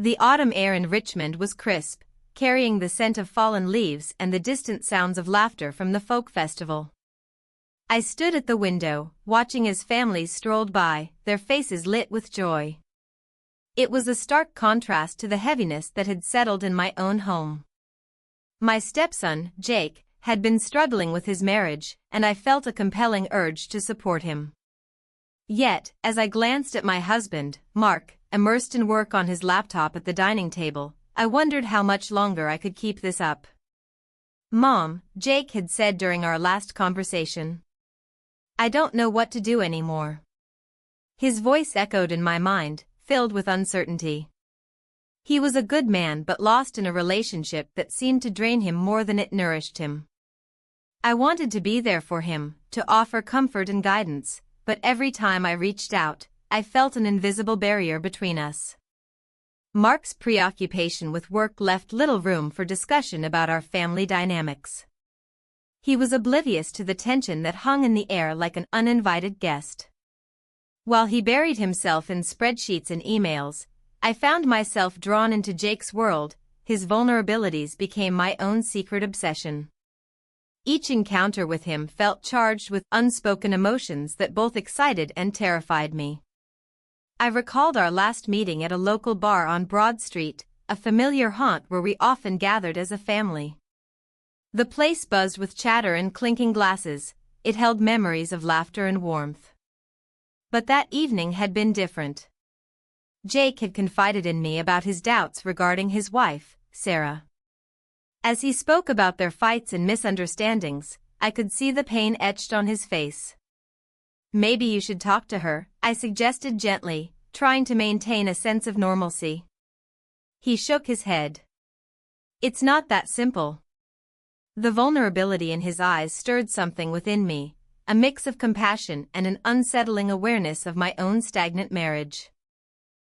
The autumn air in Richmond was crisp, carrying the scent of fallen leaves and the distant sounds of laughter from the folk festival. I stood at the window, watching as families strolled by, their faces lit with joy. It was a stark contrast to the heaviness that had settled in my own home. My stepson, Jake, had been struggling with his marriage, and I felt a compelling urge to support him. Yet, as I glanced at my husband, Mark, immersed in work on his laptop at the dining table, I wondered how much longer I could keep this up. "Mom," Jake had said during our last conversation, "I don't know what to do anymore." His voice echoed in my mind, filled with uncertainty. He was a good man but lost in a relationship that seemed to drain him more than it nourished him. I wanted to be there for him, to offer comfort and guidance, but every time I reached out, I felt an invisible barrier between us. Mark's preoccupation with work left little room for discussion about our family dynamics. He was oblivious to the tension that hung in the air like an uninvited guest. While he buried himself in spreadsheets and emails, I found myself drawn into Jake's world. His vulnerabilities became my own secret obsession. Each encounter with him felt charged with unspoken emotions that both excited and terrified me. I recalled our last meeting at a local bar on Broad Street, a familiar haunt where we often gathered as a family. The place buzzed with chatter and clinking glasses. It held memories of laughter and warmth. But that evening had been different. Jake had confided in me about his doubts regarding his wife, Sarah. As he spoke about their fights and misunderstandings, I could see the pain etched on his face. "Maybe you should talk to her," I suggested gently, trying to maintain a sense of normalcy. He shook his head. "It's not that simple." The vulnerability in his eyes stirred something within me, a mix of compassion and an unsettling awareness of my own stagnant marriage.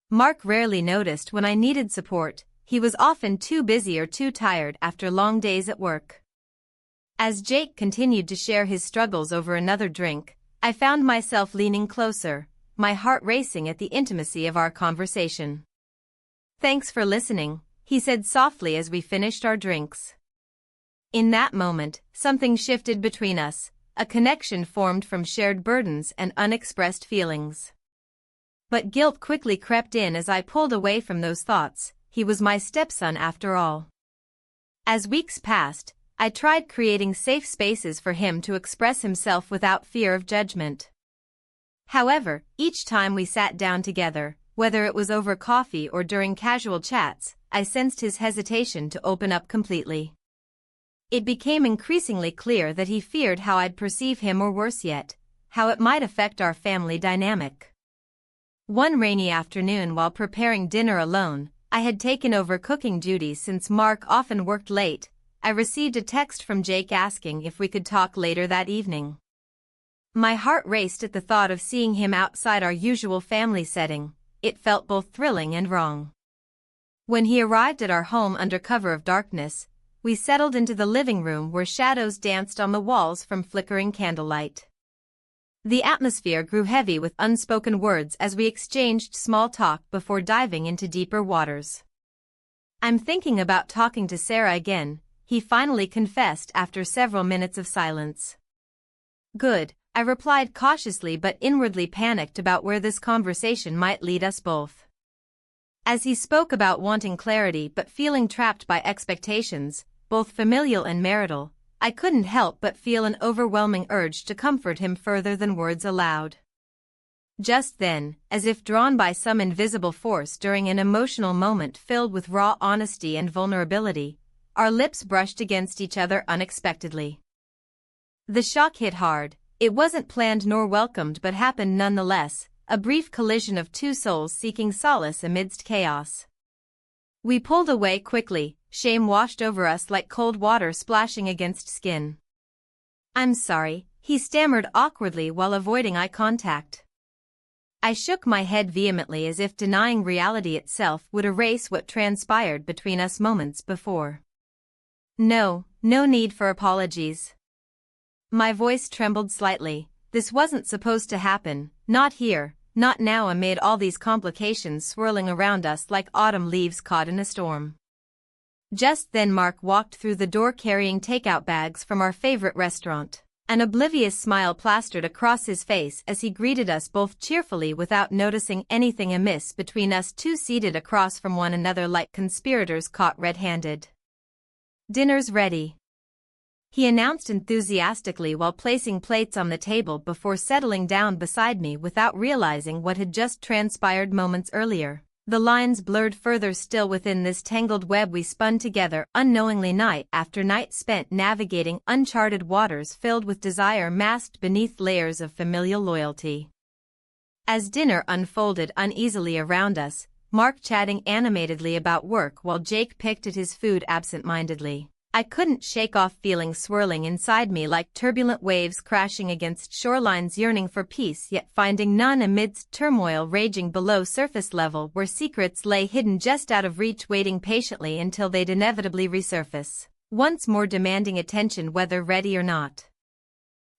Mark rarely noticed when I needed support. He was often too busy or too tired after long days at work. As Jake continued to share his struggles over another drink, I found myself leaning closer, my heart racing at the intimacy of our conversation. "Thanks for listening," he said softly as we finished our drinks. In that moment, something shifted between us, a connection formed from shared burdens and unexpressed feelings. But guilt quickly crept in as I pulled away from those thoughts. He was my stepson after all. As weeks passed, I tried creating safe spaces for him to express himself without fear of judgment. However, each time we sat down together, whether it was over coffee or during casual chats, I sensed his hesitation to open up completely. It became increasingly clear that he feared how I'd perceive him, or worse yet, how it might affect our family dynamic. One rainy afternoon, while preparing dinner alone, I had taken over cooking duties since Mark often worked late. I received a text from Jake asking if we could talk later that evening. My heart raced at the thought of seeing him outside our usual family setting. It felt both thrilling and wrong. When he arrived at our home under cover of darkness, we settled into the living room where shadows danced on the walls from flickering candlelight. The atmosphere grew heavy with unspoken words as we exchanged small talk before diving into deeper waters. "I'm thinking about talking to Sarah again," he finally confessed after several minutes of silence. "Good," I replied cautiously but inwardly panicked about where this conversation might lead us both. As he spoke about wanting clarity but feeling trapped by expectations, both familial and marital, I couldn't help but feel an overwhelming urge to comfort him further than words allowed. Just then, as if drawn by some invisible force during an emotional moment filled with raw honesty and vulnerability, our lips brushed against each other unexpectedly. The shock hit hard. It wasn't planned nor welcomed but happened nonetheless, a brief collision of two souls seeking solace amidst chaos. We pulled away quickly, shame washed over us like cold water splashing against skin. "I'm sorry," he stammered awkwardly while avoiding eye contact. I shook my head vehemently as if denying reality itself would erase what transpired between us moments before. No need for apologies." My voice trembled slightly. "This wasn't supposed to happen, not here," not now amid all these complications swirling around us like autumn leaves caught in a storm. Just then Mark walked through the door carrying takeout bags from our favorite restaurant. An oblivious smile plastered across his face as he greeted us both cheerfully without noticing anything amiss between us two seated across from one another like conspirators caught red-handed. "Dinner's ready," he announced enthusiastically while placing plates on the table before settling down beside me without realizing what had just transpired moments earlier. The lines blurred further still within this tangled web we spun together unknowingly night after night spent navigating uncharted waters filled with desire masked beneath layers of familial loyalty. As dinner unfolded uneasily around us, Mark chatting animatedly about work while Jake picked at his food absent-mindedly, I couldn't shake off feelings swirling inside me like turbulent waves crashing against shorelines yearning for peace yet finding none amidst turmoil raging below surface level where secrets lay hidden just out of reach waiting patiently until they'd inevitably resurface, once more demanding attention whether ready or not.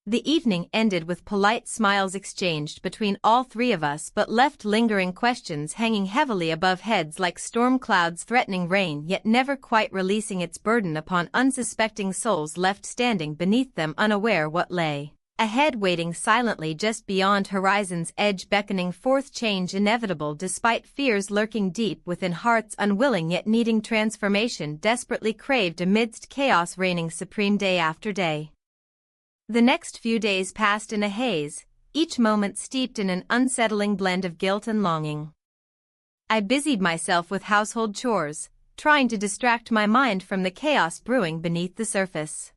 The evening ended with polite smiles exchanged between all three of us but left lingering questions hanging heavily above heads like storm clouds threatening rain yet never quite releasing its burden upon unsuspecting souls left standing beneath them unaware what lay ahead waiting silently just beyond horizon's edge beckoning forth change inevitable despite fears lurking deep within hearts unwilling yet needing transformation desperately craved amidst chaos reigning supreme day after day. The next few days passed in a haze, each moment steeped in an unsettling blend of guilt and longing. I busied myself with household chores, trying to distract my mind from the chaos brewing beneath the surface.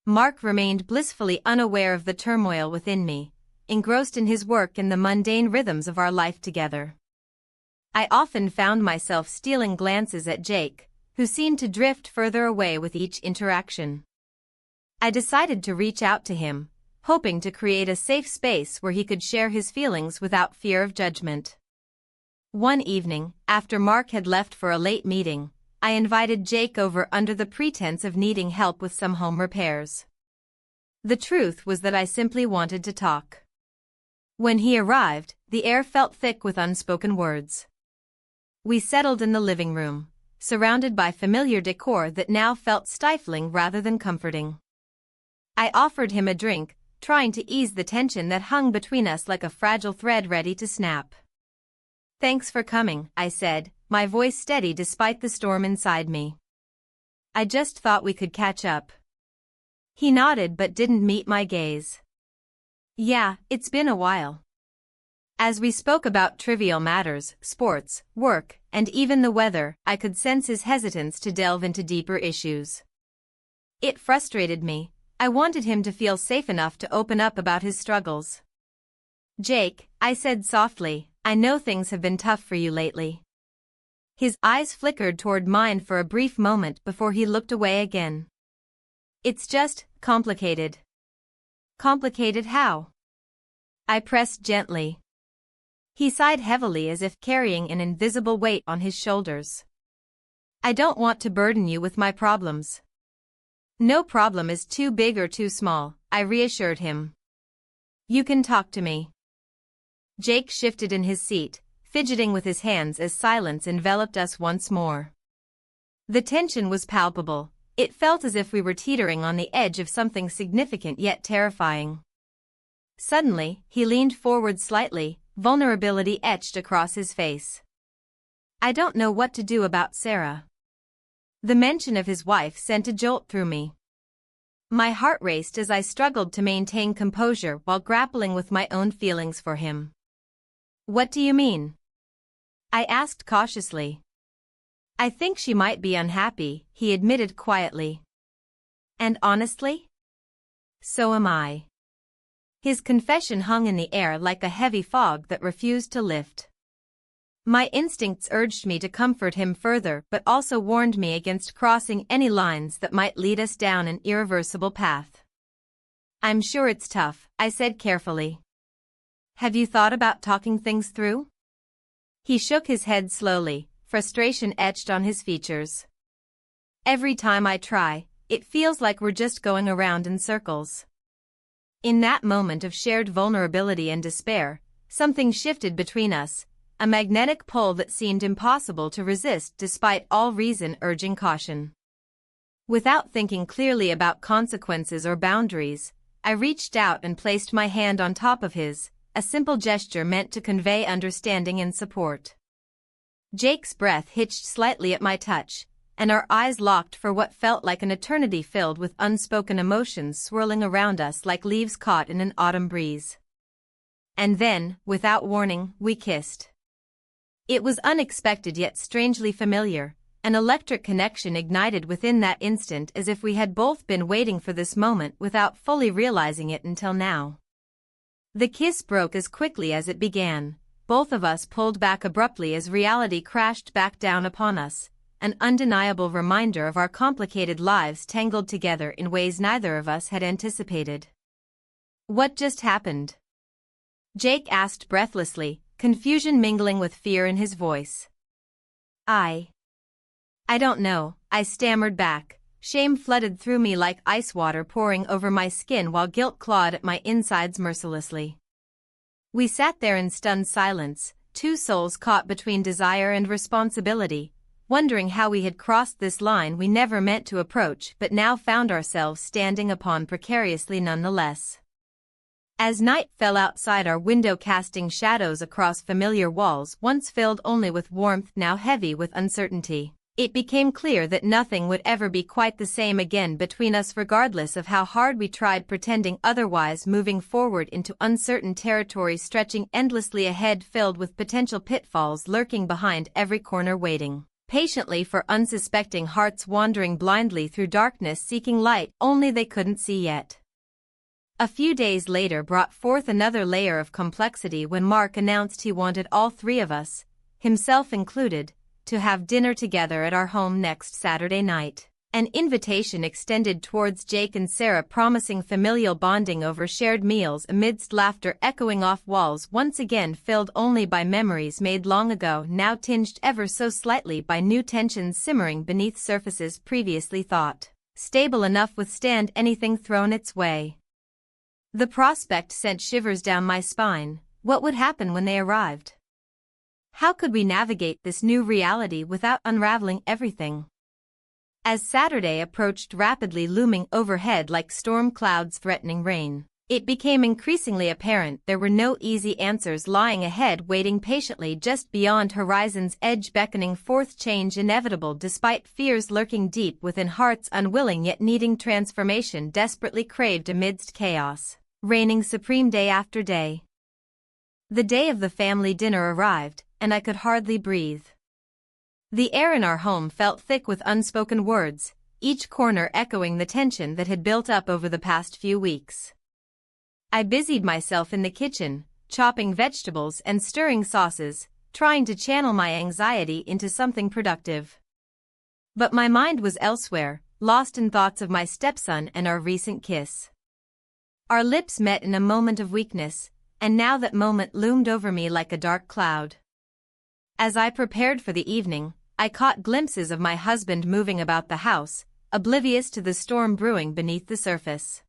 Mark remained blissfully unaware of the turmoil within me, engrossed in his work and the mundane rhythms of our life together. I often found myself stealing glances at Jake, who seemed to drift further away with each interaction. I decided to reach out to him, hoping to create a safe space where he could share his feelings without fear of judgment. One evening, after Mark had left for a late meeting, I invited Jake over under the pretense of needing help with some home repairs. The truth was that I simply wanted to talk. When he arrived, the air felt thick with unspoken words. We settled in the living room, surrounded by familiar decor that now felt stifling rather than comforting. I offered him a drink, trying to ease the tension that hung between us like a fragile thread ready to snap. "Thanks for coming," I said, my voice steady despite the storm inside me. "I just thought we could catch up." He nodded but didn't meet my gaze. "Yeah, it's been a while." As we spoke about trivial matters, sports, work, and even the weather, I could sense his hesitance to delve into deeper issues. It frustrated me. I wanted him to feel safe enough to open up about his struggles. "Jake," I said softly, "I know things have been tough for you lately." His eyes flickered toward mine for a brief moment before he looked away again. "It's just complicated." "Complicated how?" I pressed gently. He sighed heavily as if carrying an invisible weight on his shoulders. "I don't want to burden you with my problems." "No problem is too big or too small," I reassured him. "You can talk to me." Jake shifted in his seat, fidgeting with his hands as silence enveloped us once more. The tension was palpable. It felt as if we were teetering on the edge of something significant yet terrifying. Suddenly, he leaned forward slightly, vulnerability etched across his face. "I don't know what to do about Sarah." The mention of his wife sent a jolt through me. My heart raced as I struggled to maintain composure while grappling with my own feelings for him. "What do you mean?" I asked cautiously. "I think she might be unhappy," he admitted quietly. "And honestly? So am I." His confession hung in the air like a heavy fog that refused to lift. My instincts urged me to comfort him further but also warned me against crossing any lines that might lead us down an irreversible path. "I'm sure it's tough," I said carefully. "Have you thought about talking things through?" He shook his head slowly, frustration etched on his features. "Every time I try, it feels like we're just going around in circles." In that moment of shared vulnerability and despair, something shifted between us, a magnetic pull that seemed impossible to resist despite all reason urging caution. Without thinking clearly about consequences or boundaries, I reached out and placed my hand on top of his, a simple gesture meant to convey understanding and support. Jake's breath hitched slightly at my touch, and our eyes locked for what felt like an eternity filled with unspoken emotions swirling around us like leaves caught in an autumn breeze. And then, without warning, we kissed. It was unexpected yet strangely familiar, an electric connection ignited within that instant as if we had both been waiting for this moment without fully realizing it until now. The kiss broke as quickly as it began, both of us pulled back abruptly as reality crashed back down upon us, an undeniable reminder of our complicated lives tangled together in ways neither of us had anticipated. "What just happened?" Jake asked breathlessly, confusion mingling with fear in his voice. I don't know," I stammered back. Shame flooded through me like ice water pouring over my skin while guilt clawed at my insides mercilessly. We sat there in stunned silence, two souls caught between desire and responsibility, wondering how we had crossed this line we never meant to approach but now found ourselves standing upon precariously nonetheless. As night fell outside our window casting shadows across familiar walls once filled only with warmth now heavy with uncertainty, it became clear that nothing would ever be quite the same again between us regardless of how hard we tried pretending otherwise, moving forward into uncertain territory stretching endlessly ahead filled with potential pitfalls lurking behind every corner waiting patiently for unsuspecting hearts wandering blindly through darkness seeking light only they couldn't see yet. A few days later brought forth another layer of complexity when Mark announced he wanted all three of us, himself included, to have dinner together at our home next Saturday night. An invitation extended towards Jake and Sarah promising familial bonding over shared meals amidst laughter echoing off walls once again filled only by memories made long ago now tinged ever so slightly by new tensions simmering beneath surfaces previously thought stable enough withstand anything thrown its way. The prospect sent shivers down my spine. What would happen when they arrived? How could we navigate this new reality without unraveling everything? As Saturday approached rapidly looming overhead like storm clouds threatening rain, it became increasingly apparent there were no easy answers lying ahead waiting patiently just beyond horizon's edge beckoning forth change inevitable despite fears lurking deep within hearts unwilling yet needing transformation desperately craved amidst chaos, reigning supreme day after day. The day of the family dinner arrived, and I could hardly breathe. The air in our home felt thick with unspoken words, each corner echoing the tension that had built up over the past few weeks. I busied myself in the kitchen, chopping vegetables and stirring sauces, trying to channel my anxiety into something productive. But my mind was elsewhere, lost in thoughts of my stepson and our recent kiss. Our lips met in a moment of weakness, and now that moment loomed over me like a dark cloud. As I prepared for the evening, I caught glimpses of my husband moving about the house, oblivious to the storm brewing beneath the surface.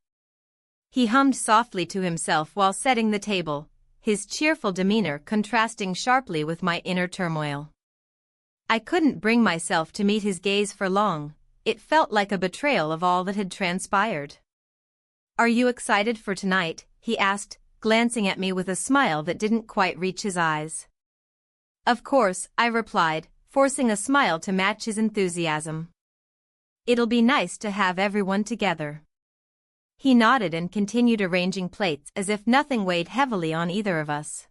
He hummed softly to himself while setting the table, his cheerful demeanor contrasting sharply with my inner turmoil. I couldn't bring myself to meet his gaze for long, it felt like a betrayal of all that had transpired. "Are you excited for tonight?" he asked, glancing at me with a smile that didn't quite reach his eyes. "Of course," I replied, forcing a smile to match his enthusiasm. "It'll be nice to have everyone together." He nodded and continued arranging plates as if nothing weighed heavily on either of us.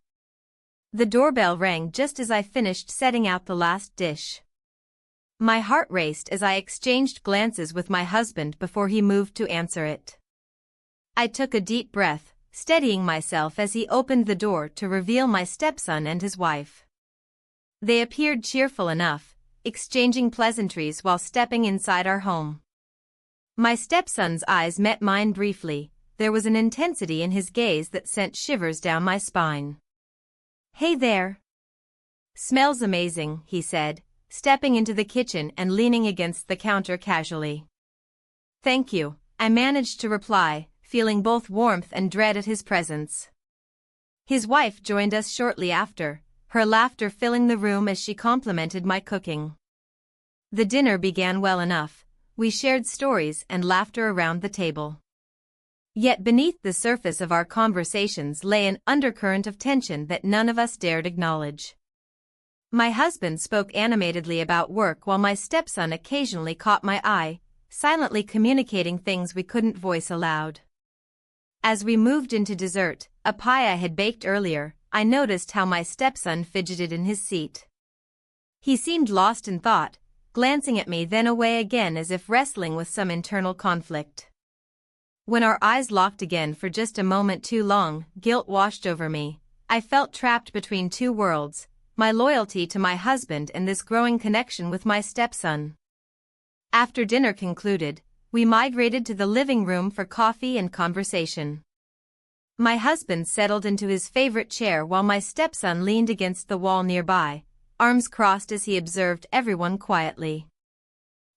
The doorbell rang just as I finished setting out the last dish. My heart raced as I exchanged glances with my husband before he moved to answer it. I took a deep breath, steadying myself as he opened the door to reveal my stepson and his wife. They appeared cheerful enough, exchanging pleasantries while stepping inside our home. My stepson's eyes met mine briefly, there was an intensity in his gaze that sent shivers down my spine. "Hey there." "Smells amazing," he said, stepping into the kitchen and leaning against the counter casually. "Thank you," I managed to reply, feeling both warmth and dread at his presence. His wife joined us shortly after, her laughter filling the room as she complimented my cooking. The dinner began well enough. We shared stories and laughter around the table. Yet beneath the surface of our conversations lay an undercurrent of tension that none of us dared acknowledge. My husband spoke animatedly about work while my stepson occasionally caught my eye, silently communicating things we couldn't voice aloud. As we moved into dessert, a pie I had baked earlier, I noticed how my stepson fidgeted in his seat. He seemed lost in thought, glancing at me then away again as if wrestling with some internal conflict. When our eyes locked again for just a moment too long, guilt washed over me. I felt trapped between two worlds, my loyalty to my husband and this growing connection with my stepson. After dinner concluded, we migrated to the living room for coffee and conversation. My husband settled into his favorite chair while my stepson leaned against the wall nearby, arms crossed as he observed everyone quietly.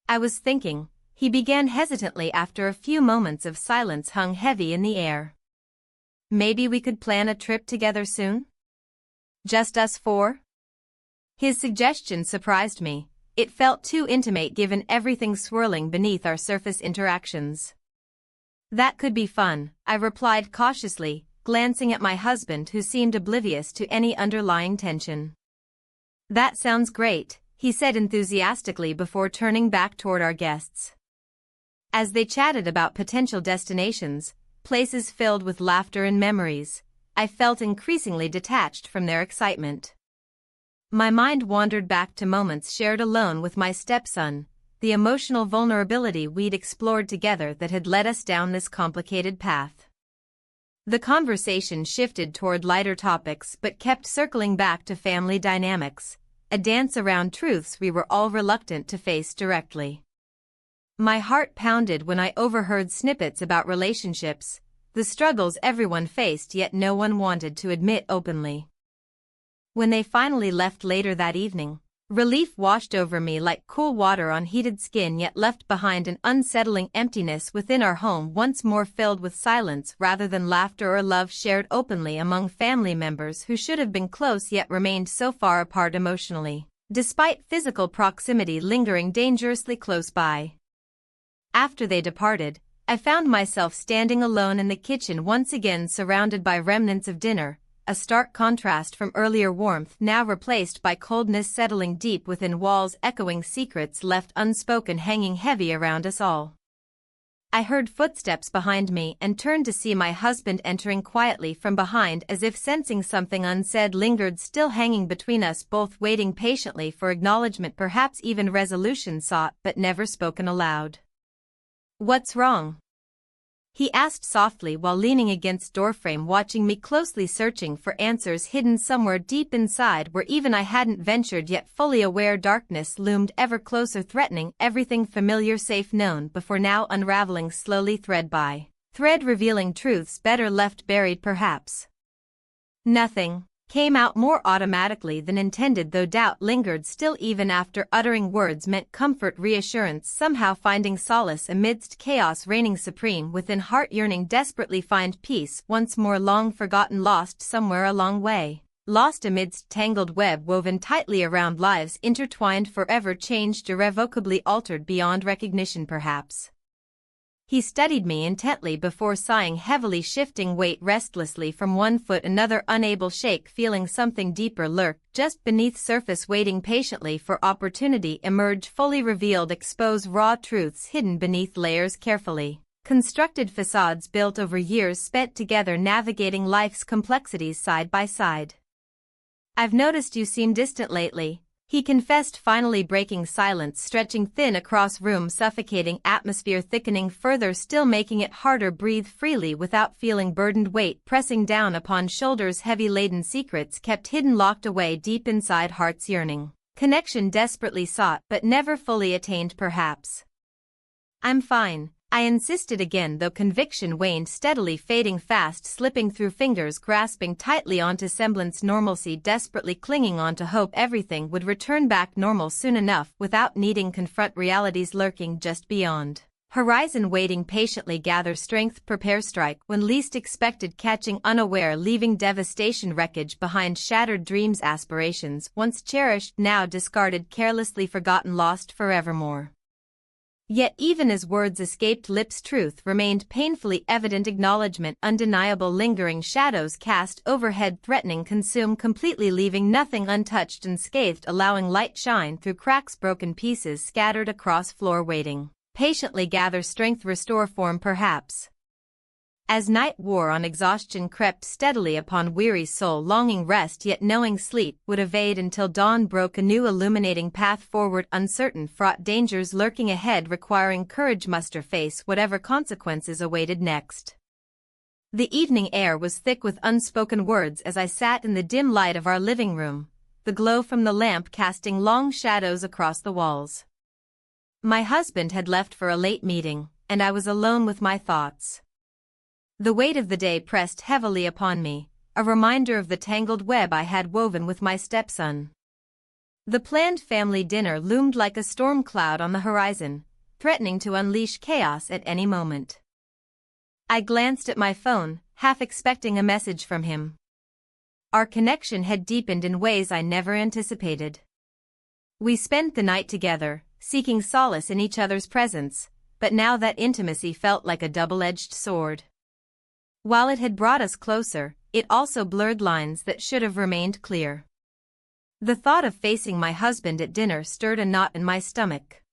I was thinking, he began hesitantly after a few moments of silence hung heavy in the air. Maybe we could plan a trip together soon? Just us four? His suggestion surprised me. It felt too intimate given everything swirling beneath our surface interactions. That could be fun, I replied cautiously, glancing at my husband who seemed oblivious to any underlying tension. That sounds great, he said enthusiastically before turning back toward our guests. As they chatted about potential destinations, places filled with laughter and memories, I felt increasingly detached from their excitement. My mind wandered back to moments shared alone with my stepson, the emotional vulnerability we'd explored together that had led us down this complicated path. The conversation shifted toward lighter topics but kept circling back to family dynamics, a dance around truths we were all reluctant to face directly. My heart pounded when I overheard snippets about relationships, the struggles everyone faced yet no one wanted to admit openly. When they finally left later that evening, relief washed over me like cool water on heated skin yet left behind an unsettling emptiness within our home once more filled with silence rather than laughter or love shared openly among family members who should have been close yet remained so far apart emotionally, despite physical proximity lingering dangerously close by. After they departed, I found myself standing alone in the kitchen once again surrounded by remnants of dinner, a stark contrast from earlier warmth now replaced by coldness settling deep within walls echoing secrets left unspoken hanging heavy around us all. I heard footsteps behind me and turned to see my husband entering quietly from behind as if sensing something unsaid lingered still hanging between us both waiting patiently for acknowledgement perhaps even resolution sought but never spoken aloud. "What's wrong?" he asked softly while leaning against doorframe watching me closely searching for answers hidden somewhere deep inside where even I hadn't ventured yet fully aware darkness loomed ever closer threatening everything familiar safe known before now unraveling slowly thread by thread revealing truths better left buried perhaps. "Nothing," came out more automatically than intended though doubt lingered still even after uttering words meant comfort reassurance somehow finding solace amidst chaos reigning supreme within heart yearning desperately find peace once more long forgotten lost somewhere a long way, lost amidst tangled web woven tightly around lives intertwined forever changed irrevocably altered beyond recognition perhaps. He studied me intently before sighing heavily shifting weight restlessly from one foot another unable shake feeling something deeper lurk just beneath surface waiting patiently for opportunity emerge fully revealed expose raw truths hidden beneath layers carefully constructed facades built over years spent together navigating life's complexities side by side. "I've noticed you seem distant lately," he confessed finally breaking silence stretching thin across room suffocating atmosphere thickening further still making it harder breathe freely without feeling burdened weight pressing down upon shoulders heavy laden secrets kept hidden locked away deep inside heart's yearning. Connection desperately sought but never fully attained perhaps. "I'm fine," I insisted again though conviction waned steadily fading fast slipping through fingers grasping tightly onto semblance normalcy desperately clinging on to hope everything would return back normal soon enough without needing confront realities lurking just beyond Horizon waiting patiently gather strength prepare strike when least expected catching unaware leaving devastation wreckage behind shattered dreams aspirations once cherished now discarded carelessly forgotten lost forevermore. Yet even as words escaped lips truth remained painfully evident acknowledgement undeniable lingering shadows cast overhead threatening consume completely leaving nothing untouched unscathed allowing light shine through cracks broken pieces scattered across floor waiting. Patiently gather strength restore form perhaps. As night wore on exhaustion crept steadily upon weary soul longing rest yet knowing sleep would evade until dawn broke a new illuminating path forward uncertain fraught dangers lurking ahead requiring courage muster face whatever consequences awaited next. The evening air was thick with unspoken words as I sat in the dim light of our living room, the glow from the lamp casting long shadows across the walls. My husband had left for a late meeting, and I was alone with my thoughts. The weight of the day pressed heavily upon me, a reminder of the tangled web I had woven with my stepson. The planned family dinner loomed like a storm cloud on the horizon, threatening to unleash chaos at any moment. I glanced at my phone, half expecting a message from him. Our connection had deepened in ways I never anticipated. We spent the night together, seeking solace in each other's presence, but now that intimacy felt like a double-edged sword. While it had brought us closer, it also blurred lines that should have remained clear. The thought of facing my husband at dinner stirred a knot in my stomach.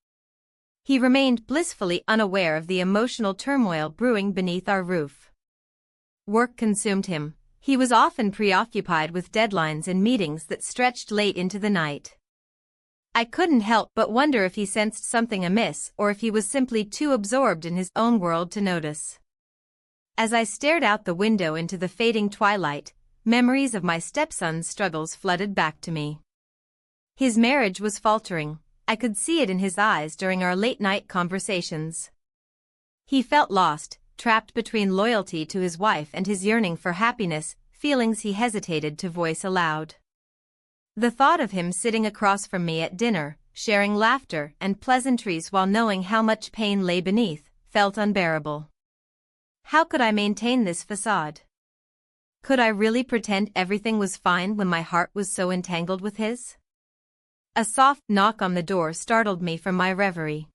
He remained blissfully unaware of the emotional turmoil brewing beneath our roof. Work consumed him. He was often preoccupied with deadlines and meetings that stretched late into the night. I couldn't help but wonder if he sensed something amiss or if he was simply too absorbed in his own world to notice. As I stared out the window into the fading twilight, memories of my stepson's struggles flooded back to me. His marriage was faltering. I could see it in his eyes during our late-night conversations. He felt lost, trapped between loyalty to his wife and his yearning for happiness, feelings he hesitated to voice aloud. The thought of him sitting across from me at dinner, sharing laughter and pleasantries while knowing how much pain lay beneath, felt unbearable. How could I maintain this facade? Could I really pretend everything was fine when my heart was so entangled with his? A soft knock on the door startled me from my reverie.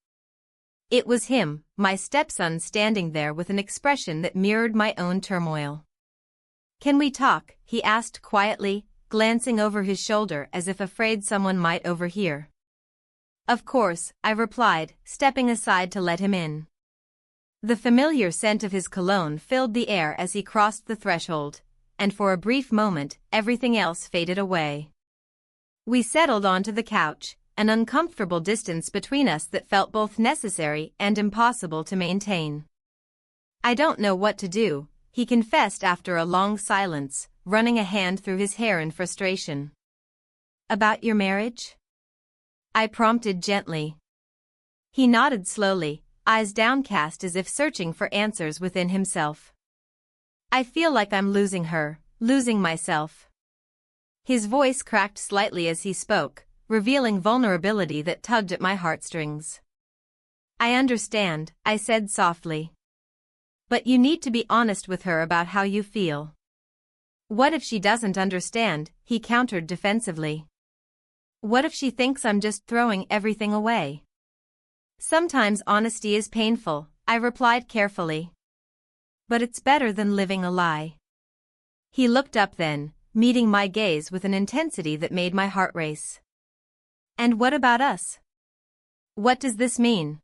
It was him, my stepson standing there with an expression that mirrored my own turmoil. "Can we talk?" he asked quietly, glancing over his shoulder as if afraid someone might overhear. "Of course," I replied, stepping aside to let him in. The familiar scent of his cologne filled the air as he crossed the threshold, and for a brief moment, everything else faded away. We settled onto the couch, an uncomfortable distance between us that felt both necessary and impossible to maintain. "I don't know what to do," he confessed after a long silence, running a hand through his hair in frustration. "About your marriage?" I prompted gently. He nodded slowly, eyes downcast as if searching for answers within himself. "I feel like I'm losing her, losing myself." His voice cracked slightly as he spoke, revealing vulnerability that tugged at my heartstrings. "I understand," I said softly. "But you need to be honest with her about how you feel." "What if she doesn't understand?" he countered defensively. "What if she thinks I'm just throwing everything away?" "Sometimes honesty is painful," I replied carefully. "But it's better than living a lie." He looked up then, meeting my gaze with an intensity that made my heart race. "And what about us? What does this mean?"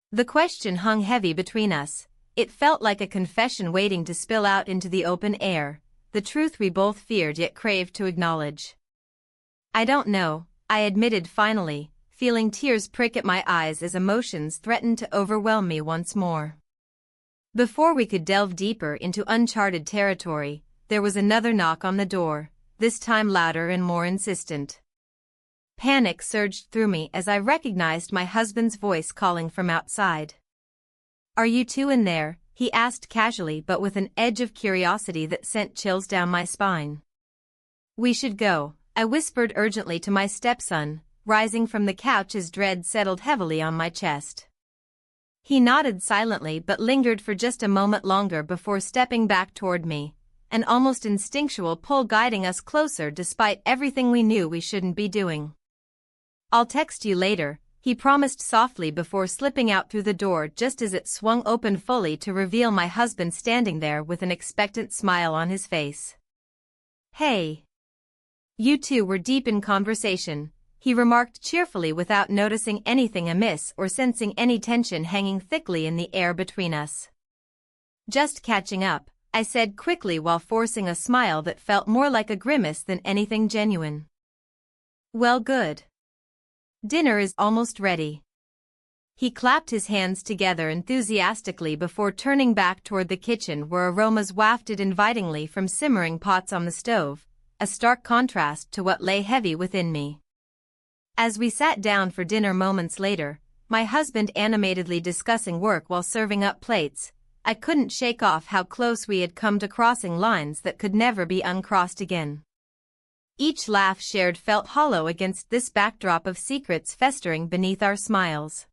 The question hung heavy between us. It felt like a confession waiting to spill out into the open air, the truth we both feared yet craved to acknowledge. "I don't know," I admitted finally, feeling tears prick at my eyes as emotions threatened to overwhelm me once more. Before we could delve deeper into uncharted territory, there was another knock on the door, this time louder and more insistent. Panic surged through me as I recognized my husband's voice calling from outside. "Are you two in there?" he asked casually but with an edge of curiosity that sent chills down my spine. "We should go," I whispered urgently to my stepson, rising from the couch as dread settled heavily on my chest. He nodded silently but lingered for just a moment longer before stepping back toward me, an almost instinctual pull guiding us closer despite everything we knew we shouldn't be doing. "I'll text you later," he promised softly before slipping out through the door just as it swung open fully to reveal my husband standing there with an expectant smile on his face. "Hey. You two were deep in conversation," he remarked cheerfully without noticing anything amiss or sensing any tension hanging thickly in the air between us. "Just catching up," I said quickly while forcing a smile that felt more like a grimace than anything genuine. "Well, good. Dinner is almost ready." He clapped his hands together enthusiastically before turning back toward the kitchen where aromas wafted invitingly from simmering pots on the stove, a stark contrast to what lay heavy within me. As we sat down for dinner moments later, my husband animatedly discussing work while serving up plates, I couldn't shake off how close we had come to crossing lines that could never be uncrossed again. Each laugh shared felt hollow against this backdrop of secrets festering beneath our smiles.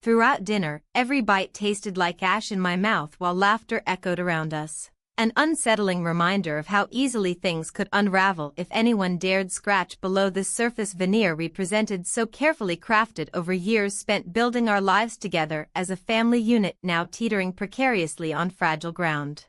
Throughout dinner, every bite tasted like ash in my mouth while laughter echoed around us, an unsettling reminder of how easily things could unravel if anyone dared scratch below this surface veneer we presented so carefully crafted over years spent building our lives together as a family unit now teetering precariously on fragile ground.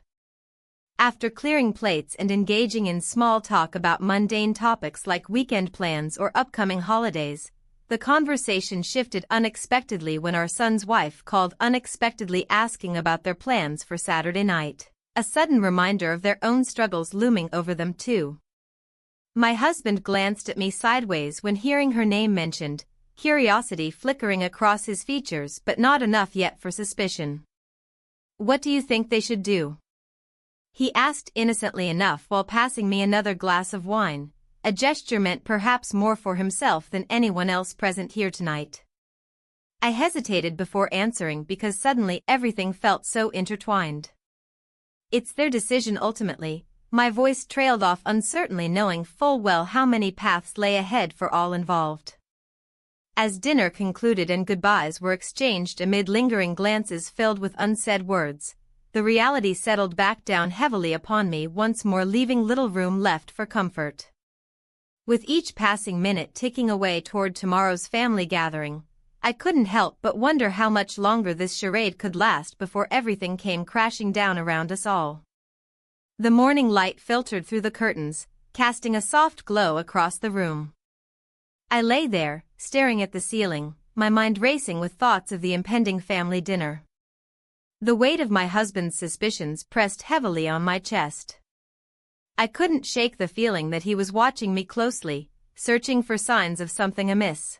After clearing plates and engaging in small talk about mundane topics like weekend plans or upcoming holidays, the conversation shifted unexpectedly when our son's wife called unexpectedly asking about their plans for Saturday night, a sudden reminder of their own struggles looming over them too. My husband glanced at me sideways when hearing her name mentioned, curiosity flickering across his features but not enough yet for suspicion. "What do you think they should do?" he asked innocently enough while passing me another glass of wine, a gesture meant perhaps more for himself than anyone else present here tonight. I hesitated before answering because suddenly everything felt so intertwined. "It's their decision ultimately," my voice trailed off uncertainly knowing full well how many paths lay ahead for all involved. As dinner concluded and goodbyes were exchanged amid lingering glances filled with unsaid words, the reality settled back down heavily upon me once more, leaving little room left for comfort. With each passing minute ticking away toward tomorrow's family gathering, I couldn't help but wonder how much longer this charade could last before everything came crashing down around us all. The morning light filtered through the curtains, casting a soft glow across the room. I lay there, staring at the ceiling, my mind racing with thoughts of the impending family dinner. The weight of my husband's suspicions pressed heavily on my chest. I couldn't shake the feeling that he was watching me closely, searching for signs of something amiss.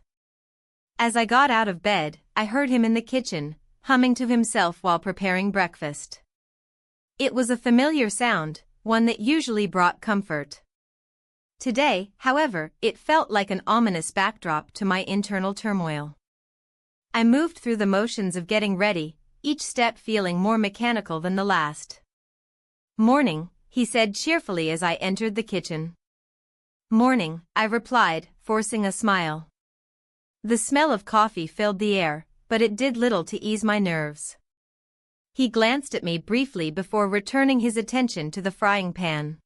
As I got out of bed, I heard him in the kitchen, humming to himself while preparing breakfast. It was a familiar sound, one that usually brought comfort. Today, however, it felt like an ominous backdrop to my internal turmoil. I moved through the motions of getting ready, each step feeling more mechanical than the last. "Morning," he said cheerfully as I entered the kitchen. "Morning," I replied, forcing a smile. The smell of coffee filled the air, but it did little to ease my nerves. He glanced at me briefly before returning his attention to the frying pan.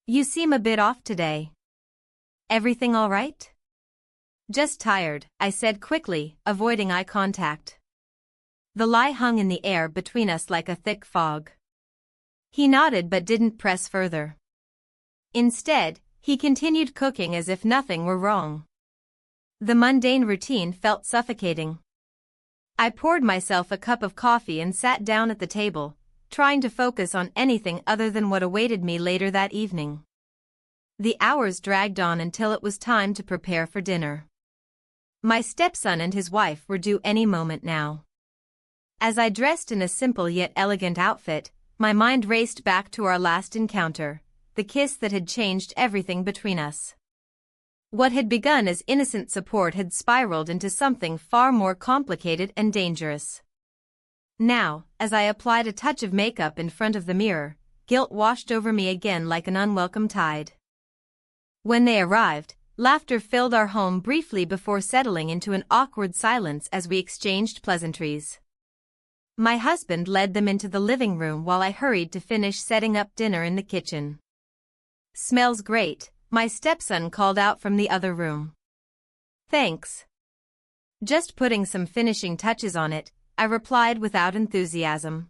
"You seem a bit off today. Everything all right?" "Just tired," I said quickly, avoiding eye contact. The lie hung in the air between us like a thick fog. He nodded but didn't press further. Instead, he continued cooking as if nothing were wrong. The mundane routine felt suffocating. I poured myself a cup of coffee and sat down at the table, trying to focus on anything other than what awaited me later that evening. The hours dragged on until it was time to prepare for dinner. My stepson and his wife were due any moment now. As I dressed in a simple yet elegant outfit, my mind raced back to our last encounter, the kiss that had changed everything between us. What had begun as innocent support had spiraled into something far more complicated and dangerous. Now, as I applied a touch of makeup in front of the mirror, guilt washed over me again like an unwelcome tide. When they arrived, Laughter filled our home briefly before settling into an awkward silence as we exchanged pleasantries. My husband led them into the living room while I hurried to finish setting up dinner in the kitchen. "Smells great," my stepson called out from the other room. "Thanks. Just putting some finishing touches on it," I replied without enthusiasm.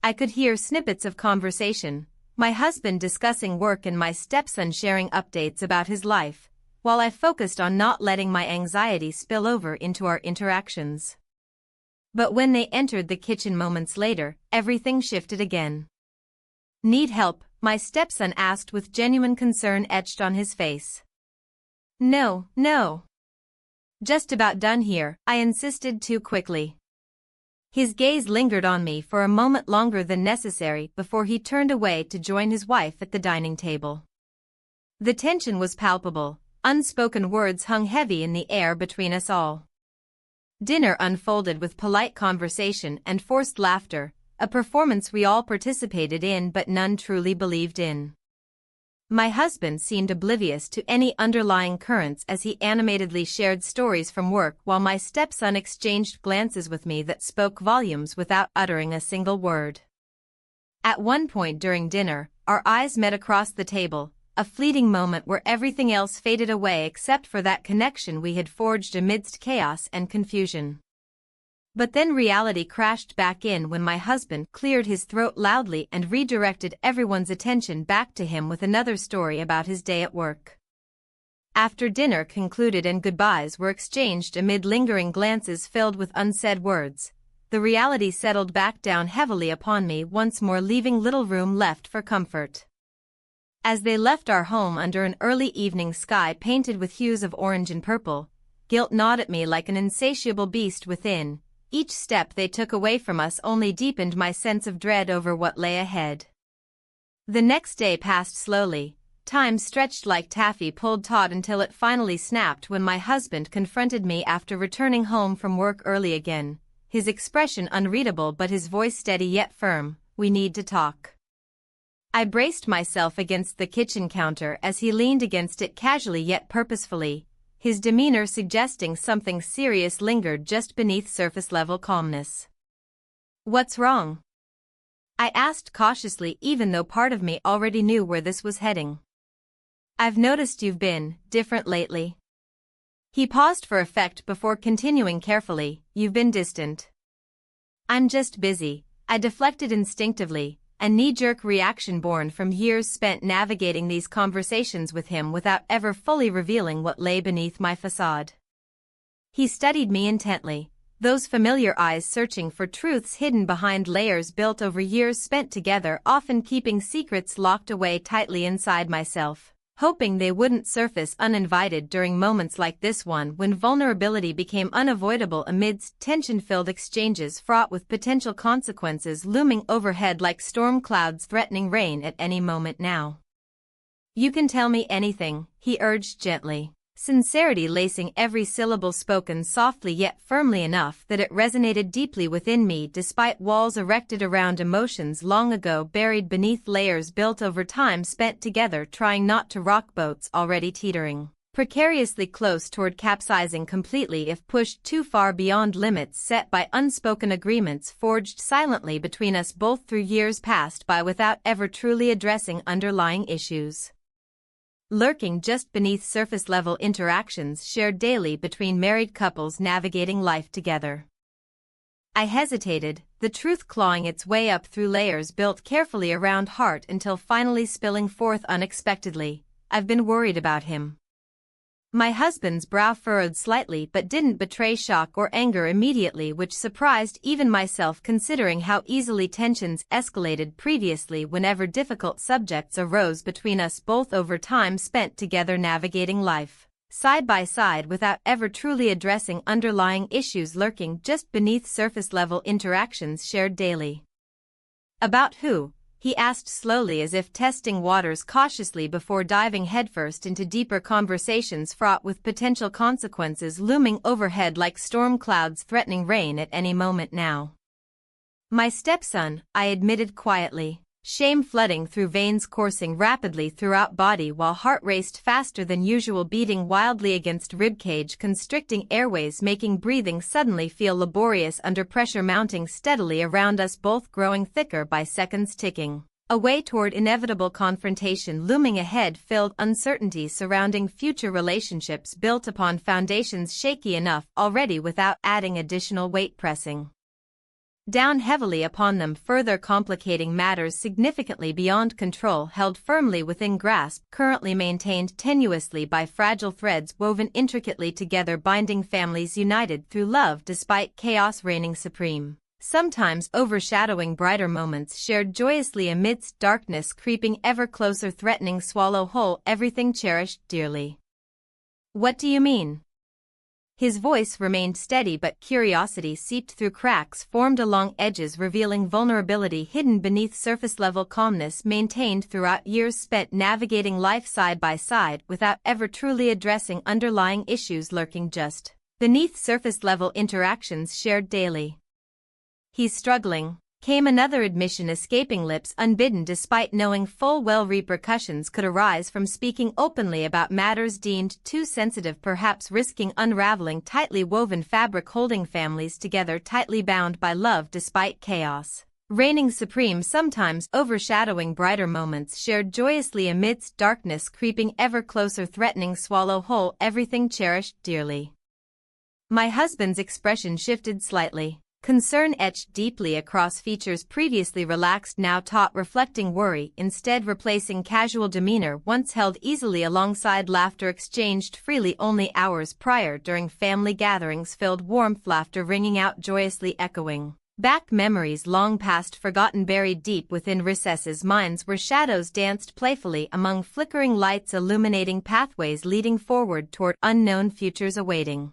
I could hear snippets of conversation, my husband discussing work and my stepson sharing updates about his life, while I focused on not letting my anxiety spill over into our interactions. But when they entered the kitchen moments later, everything shifted again. "Need help?" my stepson asked with genuine concern etched on his face. No. Just about done here," I insisted too quickly. His gaze lingered on me for a moment longer than necessary before he turned away to join his wife at the dining table. The tension was palpable, unspoken words hung heavy in the air between us all. Dinner unfolded with polite conversation and forced laughter, a performance we all participated in but none truly believed in. My husband seemed oblivious to any underlying currents as he animatedly shared stories from work while my stepson exchanged glances with me that spoke volumes without uttering a single word. At one point during dinner, our eyes met across the table, a fleeting moment where everything else faded away except for that connection we had forged amidst chaos and confusion. But then reality crashed back in when my husband cleared his throat loudly and redirected everyone's attention back to him with another story about his day at work. After dinner concluded and goodbyes were exchanged amid lingering glances filled with unsaid words, the reality settled back down heavily upon me once more, leaving little room left for comfort. As they left our home under an early evening sky painted with hues of orange and purple, guilt gnawed at me like an insatiable beast within. Each step they took away from us only deepened my sense of dread over what lay ahead. The next day passed slowly, time stretched like taffy pulled taut until it finally snapped when my husband confronted me after returning home from work early again, his expression unreadable but his voice steady yet firm. "We need to talk." I braced myself against the kitchen counter as he leaned against it casually yet purposefully, his demeanor suggesting something serious lingered just beneath surface-level calmness. "What's wrong?" I asked cautiously, even though part of me already knew where this was heading. "I've noticed you've been different lately." He paused for effect before continuing carefully, "You've been distant." "I'm just busy," I deflected instinctively, a knee-jerk reaction born from years spent navigating these conversations with him without ever fully revealing what lay beneath my facade. He studied me intently, those familiar eyes searching for truths hidden behind layers built over years spent together, often keeping secrets locked away tightly inside myself, hoping they wouldn't surface uninvited during moments like this one when vulnerability became unavoidable amidst tension-filled exchanges fraught with potential consequences looming overhead like storm clouds threatening rain at any moment now. "You can tell me anything," he urged gently, sincerity lacing every syllable, spoken softly yet firmly enough that it resonated deeply within me despite walls erected around emotions long ago buried beneath layers built over time spent together trying not to rock boats already teetering precariously close toward capsizing completely if pushed too far beyond limits set by unspoken agreements forged silently between us both through years passed by without ever truly addressing underlying issues. Lurking just beneath surface-level interactions shared daily between married couples navigating life together. I hesitated, the truth clawing its way up through layers built carefully around heart until finally spilling forth unexpectedly. "I've been worried about him." My husband's brow furrowed slightly but didn't betray shock or anger immediately, which surprised even myself considering how easily tensions escalated previously whenever difficult subjects arose between us both over time spent together navigating life side by side without ever truly addressing underlying issues lurking just beneath surface-level interactions shared daily. "About who?" he asked slowly, as if testing waters cautiously before diving headfirst into deeper conversations fraught with potential consequences looming overhead like storm clouds threatening rain at any moment now. "My stepson," I admitted quietly. shame flooding through veins coursing rapidly throughout body while heart raced faster than usual beating wildly against ribcage constricting airways making breathing suddenly feel laborious under pressure mounting steadily around us both growing thicker by seconds ticking. A way toward inevitable confrontation looming ahead filled uncertainty surrounding future relationships built upon foundations shaky enough already without adding additional weight pressing down heavily upon them further complicating matters significantly beyond control held firmly within grasp currently maintained tenuously by fragile threads woven intricately together binding families united through love despite chaos reigning supreme, sometimes overshadowing brighter moments shared joyously amidst darkness creeping ever closer threatening swallow whole everything cherished dearly. What do you mean? His voice remained steady but curiosity seeped through cracks formed along edges revealing vulnerability hidden beneath surface-level calmness maintained throughout years spent navigating life side by side without ever truly addressing underlying issues lurking just beneath surface-level interactions shared daily. He's struggling, came another admission escaping lips unbidden despite knowing full well repercussions could arise from speaking openly about matters deemed too sensitive perhaps risking unraveling tightly woven fabric holding families together tightly bound by love despite chaos reigning supreme sometimes overshadowing brighter moments shared joyously amidst darkness creeping ever closer threatening swallow whole everything cherished dearly. My husband's expression shifted slightly. Concern etched deeply across features previously relaxed now taut reflecting worry instead replacing casual demeanor once held easily alongside laughter exchanged freely only hours prior during family gatherings filled warmth laughter ringing out joyously echoing back memories long past forgotten buried deep within recesses minds where shadows danced playfully among flickering lights illuminating pathways leading forward toward unknown futures awaiting.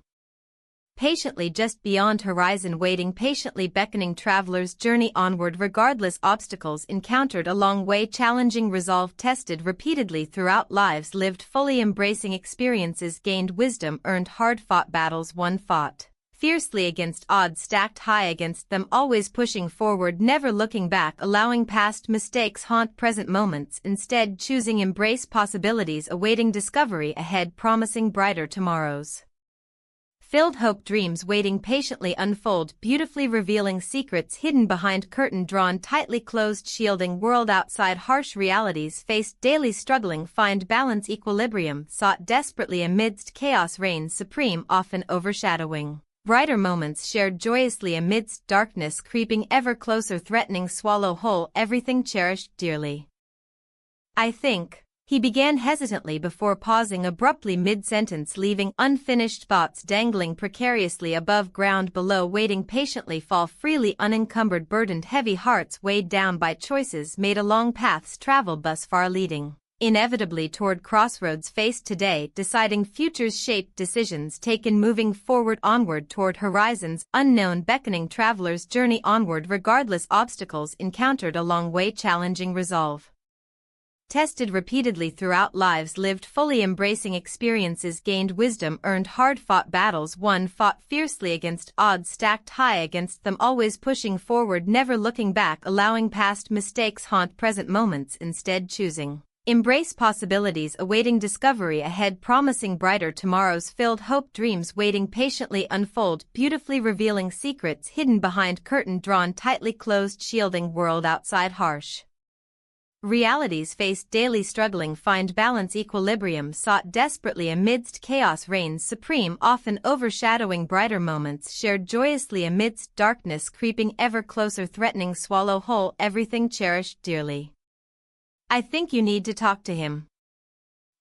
Patiently just beyond horizon waiting patiently beckoning travelers journey onward regardless obstacles encountered along way challenging resolve tested repeatedly throughout lives lived fully embracing experiences gained wisdom earned hard-fought battles won fought fiercely against odds stacked high against them always pushing forward never looking back allowing past mistakes haunt present moments instead choosing embrace possibilities awaiting discovery ahead promising brighter tomorrows. Filled hope dreams waiting patiently unfold beautifully revealing secrets hidden behind curtain drawn tightly closed shielding world outside harsh realities faced daily struggling find balance equilibrium sought desperately amidst chaos reigns supreme often overshadowing brighter moments shared joyously amidst darkness creeping ever closer threatening swallow whole everything cherished dearly. I think. He began hesitantly before pausing abruptly mid-sentence leaving unfinished thoughts dangling precariously above ground below waiting patiently fall freely unencumbered burdened heavy hearts weighed down by choices made along paths traveled thus far leading inevitably toward crossroads faced today deciding futures shaped decisions taken moving forward onward toward horizons unknown beckoning travelers journey onward regardless obstacles encountered along way challenging resolve. Tested repeatedly throughout lives lived fully embracing experiences gained wisdom earned hard-fought battles won fought fiercely against odds stacked high against them always pushing forward never looking back allowing past mistakes haunt present moments instead choosing embrace possibilities awaiting discovery ahead promising brighter tomorrows filled hope dreams waiting patiently unfold beautifully revealing secrets hidden behind curtain drawn tightly closed shielding world outside harsh realities faced daily struggling find balance equilibrium sought desperately amidst chaos reigns supreme often overshadowing brighter moments shared joyously amidst darkness creeping ever closer threatening swallow whole everything cherished dearly. I think you need to talk to him.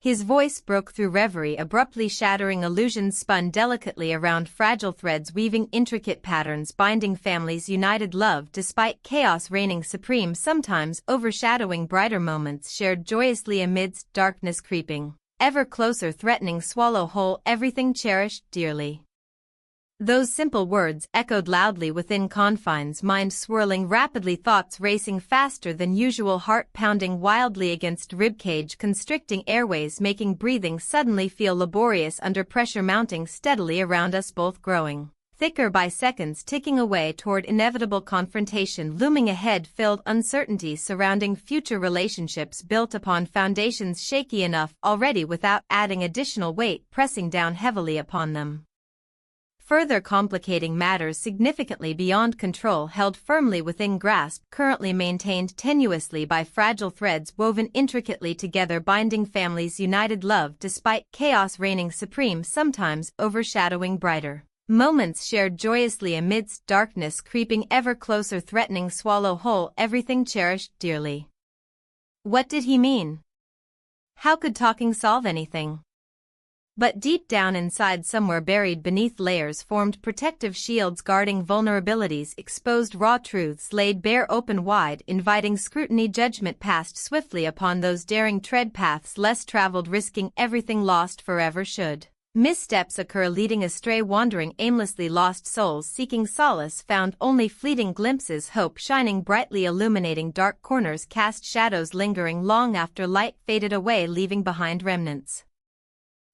His voice broke through reverie abruptly shattering illusions spun delicately around fragile threads weaving intricate patterns binding families united love despite chaos reigning supreme sometimes overshadowing brighter moments shared joyously amidst darkness creeping ever closer threatening swallow whole everything cherished dearly. Those simple words echoed loudly within confines mind swirling rapidly thoughts racing faster than usual heart pounding wildly against ribcage constricting airways making breathing suddenly feel laborious under pressure mounting steadily around us both growing thicker by seconds, ticking away toward inevitable confrontation looming ahead, filled uncertainty surrounding future relationships built upon foundations shaky enough already without adding additional weight pressing down heavily upon them. Further complicating matters significantly beyond control, held firmly within grasp, currently maintained tenuously by fragile threads woven intricately together, binding families' united love despite chaos reigning supreme, sometimes overshadowing brighter moments shared joyously amidst darkness creeping ever closer, threatening swallow whole everything cherished dearly. What did he mean? How could talking solve anything? But deep down inside, somewhere buried beneath layers formed protective shields guarding vulnerabilities, exposed raw truths laid bare open wide, inviting scrutiny, judgment passed swiftly upon those daring tread paths less traveled, risking everything lost forever should missteps occur, leading astray, wandering aimlessly, lost souls seeking solace found only fleeting glimpses, hope shining brightly illuminating dark corners, cast shadows lingering long after light faded away, leaving behind remnants.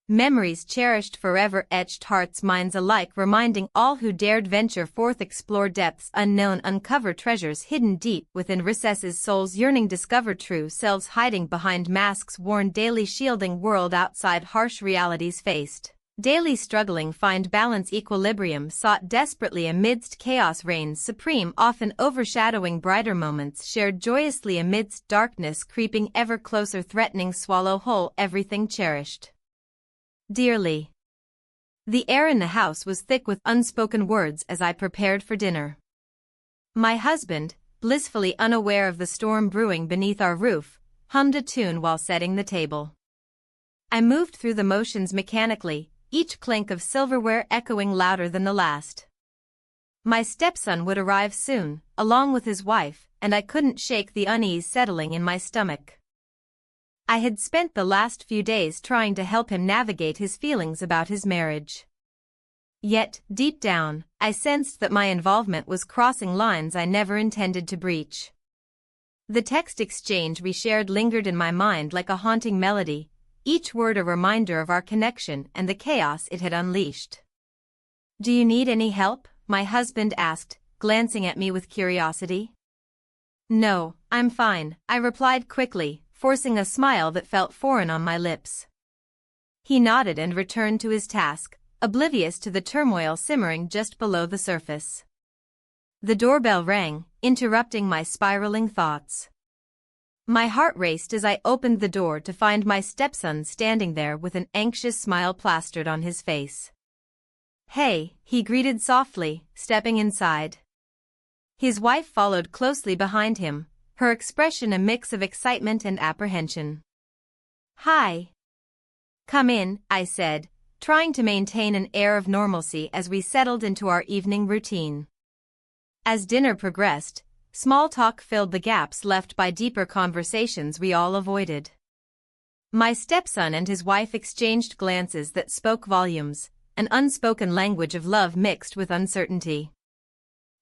Memories cherished forever, etched hearts, minds alike, reminding all who dared venture forth, explore depths unknown, uncover treasures hidden deep within recesses, souls yearning discover true selves hiding behind masks worn daily, shielding world outside harsh realities faced. Daily struggling, find balance, equilibrium sought desperately amidst chaos reigns supreme, often overshadowing brighter moments shared joyously amidst darkness creeping ever closer, threatening swallow whole everything cherished dearly. The air in the house was thick with unspoken words as I prepared for dinner. My husband, blissfully unaware of the storm brewing beneath our roof, hummed a tune while setting the table. I moved through the motions mechanically, each clink of silverware echoing louder than the last. My stepson would arrive soon, along with his wife, and I couldn't shake the unease settling in my stomach. I had spent the last few days trying to help him navigate his feelings about his marriage. Yet, deep down, I sensed that my involvement was crossing lines I never intended to breach. The text exchange we shared lingered in my mind like a haunting melody, each word a reminder of our connection and the chaos it had unleashed. "Do you need any help?" my husband asked, glancing at me with curiosity. "No, I'm fine," I replied quickly, forcing a smile that felt foreign on my lips. He nodded and returned to his task, oblivious to the turmoil simmering just below the surface. The doorbell rang, interrupting my spiraling thoughts. My heart raced as I opened the door to find my stepson standing there with an anxious smile plastered on his face. "Hey," he greeted softly, stepping inside. His wife followed closely behind him, her expression a mix of excitement and apprehension. "Hi." "Come in," I said, trying to maintain an air of normalcy as we settled into our evening routine. As dinner progressed, small talk filled the gaps left by deeper conversations we all avoided. My stepson and his wife exchanged glances that spoke volumes, an unspoken language of love mixed with uncertainty.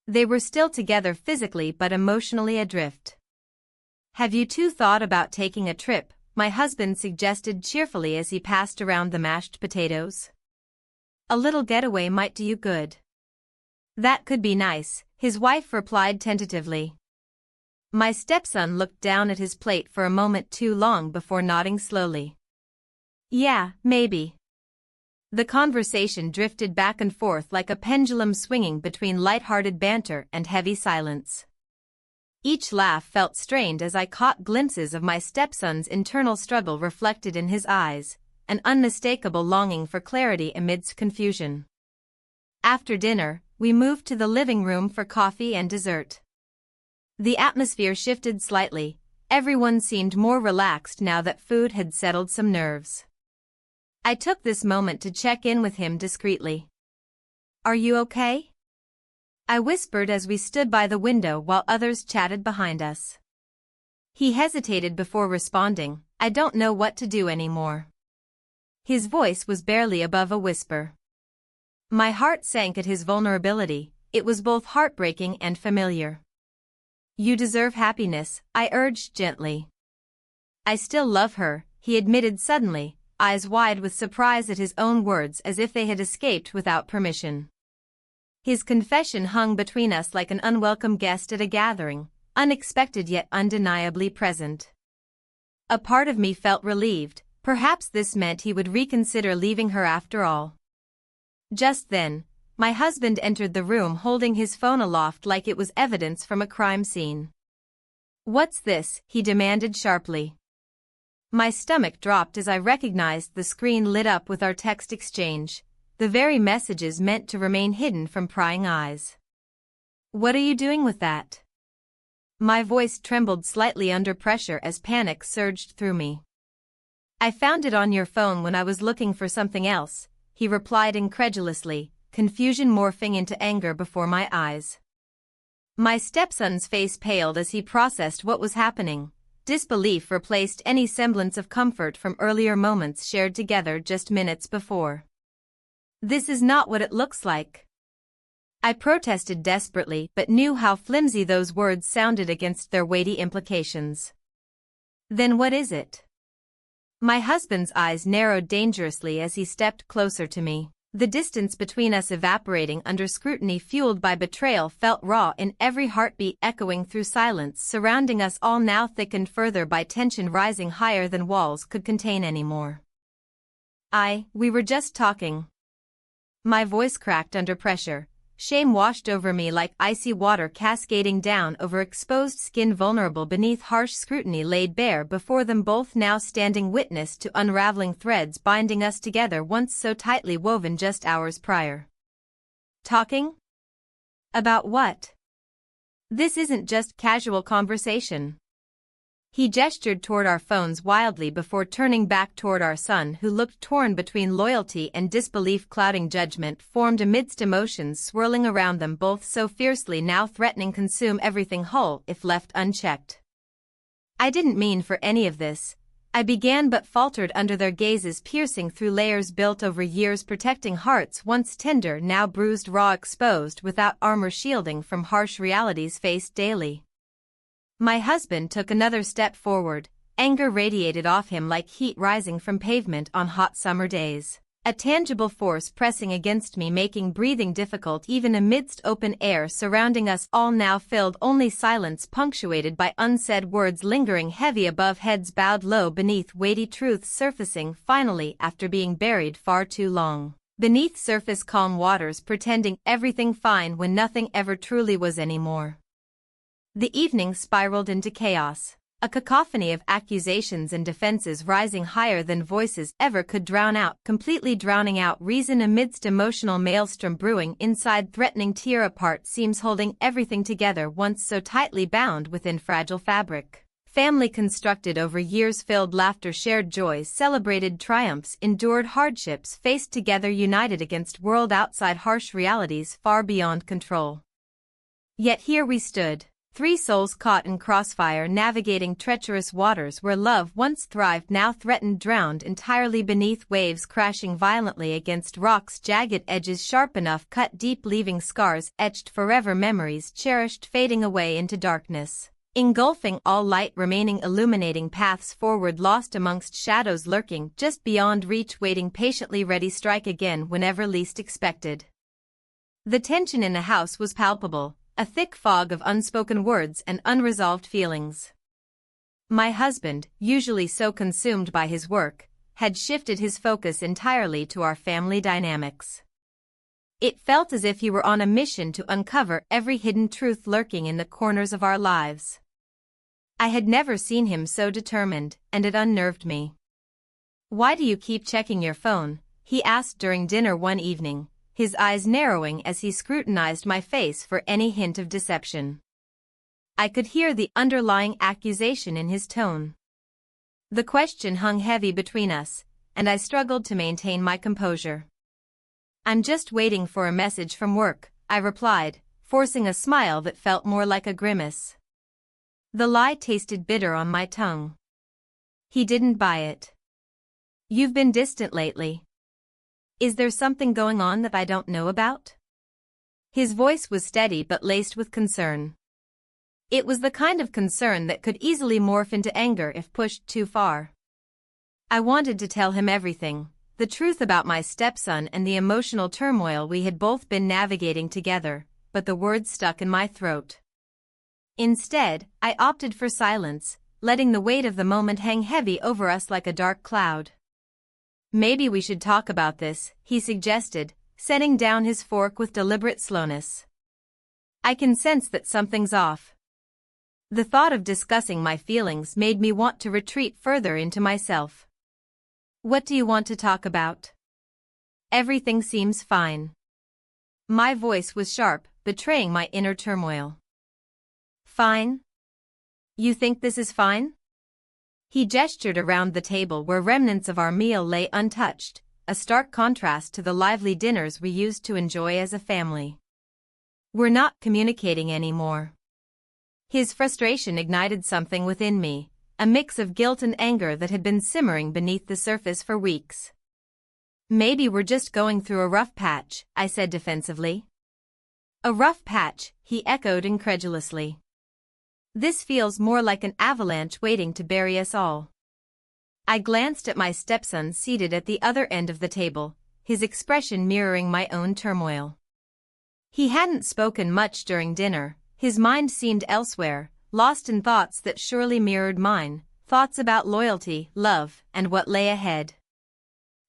They were still together physically but emotionally adrift. "Have you two thought about taking a trip?" my husband suggested cheerfully as he passed around the mashed potatoes. "A little getaway might do you good." "That could be nice," his wife replied tentatively. My stepson looked down at his plate for a moment too long before nodding slowly. "Yeah, maybe." The conversation drifted back and forth like a pendulum swinging between light-hearted banter and heavy silence. Each laugh felt strained as I caught glimpses of my stepson's internal struggle reflected in his eyes, an unmistakable longing for clarity amidst confusion. After dinner, we moved to the living room for coffee and dessert. The atmosphere shifted slightly, everyone seemed more relaxed now that food had settled some nerves. I took this moment to check in with him discreetly. "Are you okay?" I whispered as we stood by the window while others chatted behind us. He hesitated before responding, "I don't know what to do anymore." His voice was barely above a whisper. My heart sank at his vulnerability, it was both heartbreaking and familiar. "You deserve happiness," I urged gently. "I still love her," he admitted suddenly, eyes wide with surprise at his own words as if they had escaped without permission. His confession hung between us like an unwelcome guest at a gathering, unexpected yet undeniably present. A part of me felt relieved. Perhaps this meant he would reconsider leaving her after all. Just then, my husband entered the room holding his phone aloft like it was evidence from a crime scene. "What's this?" he demanded sharply. My stomach dropped as I recognized the screen lit up with our text exchange, the very messages meant to remain hidden from prying eyes. "What are you doing with that?" My voice trembled slightly under pressure as panic surged through me. "I found it on your phone when I was looking for something else," he replied incredulously, confusion morphing into anger before my eyes. My stepson's face paled as he processed what was happening. Disbelief replaced any semblance of comfort from earlier moments shared together just minutes before. "This is not what it looks like," I protested desperately, but knew how flimsy those words sounded against their weighty implications. "Then what is it?" My husband's eyes narrowed dangerously as he stepped closer to me. The distance between us evaporating under scrutiny fueled by betrayal felt raw in every heartbeat, echoing through silence surrounding us all, now thickened further by tension rising higher than walls could contain anymore. We were just talking." My voice cracked under pressure. Shame washed over me like icy water cascading down over exposed skin, vulnerable beneath harsh scrutiny laid bare before them both, now standing witness to unraveling threads binding us together once so tightly woven just hours prior. "Talking? About what? This isn't just casual conversation." He gestured toward our phones wildly before turning back toward our son, who looked torn between loyalty and disbelief. Clouding judgment formed amidst emotions swirling around them both so fiercely, now threatening consume everything whole if left unchecked. "I didn't mean for any of this," I began, but faltered under their gazes piercing through layers built over years, protecting hearts once tender, now bruised, raw, exposed without armor shielding from harsh realities faced daily. My husband took another step forward, anger radiated off him like heat rising from pavement on hot summer days. A tangible force pressing against me, making breathing difficult even amidst open air surrounding us all, now filled only silence punctuated by unsaid words lingering heavy above heads bowed low beneath weighty truths surfacing finally after being buried far too long. Beneath surface calm waters, pretending everything fine when nothing ever truly was anymore. The evening spiraled into chaos, a cacophony of accusations and defenses rising higher than voices ever could drown out, completely drowning out reason amidst emotional maelstrom brewing inside, threatening tear apart seams holding everything together once so tightly bound within fragile fabric. Family constructed over years, filled laughter, shared joys, celebrated triumphs, endured hardships, faced together, united against world outside harsh realities far beyond control. Yet here we stood. Three souls caught in crossfire, navigating treacherous waters where love once thrived, now threatened, drowned entirely beneath waves crashing violently against rocks, jagged edges sharp enough, cut deep, leaving scars etched forever, memories cherished fading away into darkness, engulfing all light remaining, illuminating paths forward, lost amongst shadows lurking just beyond reach, waiting patiently, ready strike again whenever least expected. The tension in the house was palpable. A thick fog of unspoken words and unresolved feelings. My husband, usually so consumed by his work, had shifted his focus entirely to our family dynamics. It felt as if he were on a mission to uncover every hidden truth lurking in the corners of our lives. I had never seen him so determined, and it unnerved me. "Why do you keep checking your phone?" he asked during dinner one evening, his eyes narrowing as he scrutinized my face for any hint of deception. I could hear the underlying accusation in his tone. The question hung heavy between us, and I struggled to maintain my composure. "I'm just waiting for a message from work," I replied, forcing a smile that felt more like a grimace. The lie tasted bitter on my tongue. He didn't buy it. "You've been distant lately. Is there something going on that I don't know about?" His voice was steady but laced with concern. It was the kind of concern that could easily morph into anger if pushed too far. I wanted to tell him everything, the truth about my stepson and the emotional turmoil we had both been navigating together, but the words stuck in my throat. Instead, I opted for silence, letting the weight of the moment hang heavy over us like a dark cloud. "Maybe we should talk about this," he suggested, setting down his fork with deliberate slowness. "I can sense that something's off." The thought of discussing my feelings made me want to retreat further into myself. "What do you want to talk about?" "Everything seems fine." My voice was sharp, betraying my inner turmoil. "Fine? You think this is fine?" He gestured around the table where remnants of our meal lay untouched, a stark contrast to the lively dinners we used to enjoy as a family. "We're not communicating anymore." His frustration ignited something within me, a mix of guilt and anger that had been simmering beneath the surface for weeks. "Maybe we're just going through a rough patch," I said defensively. "A rough patch," he echoed incredulously. "This feels more like an avalanche waiting to bury us all." I glanced at my stepson seated at the other end of the table, his expression mirroring my own turmoil. He hadn't spoken much during dinner, his mind seemed elsewhere, lost in thoughts that surely mirrored mine, thoughts about loyalty, love, and what lay ahead.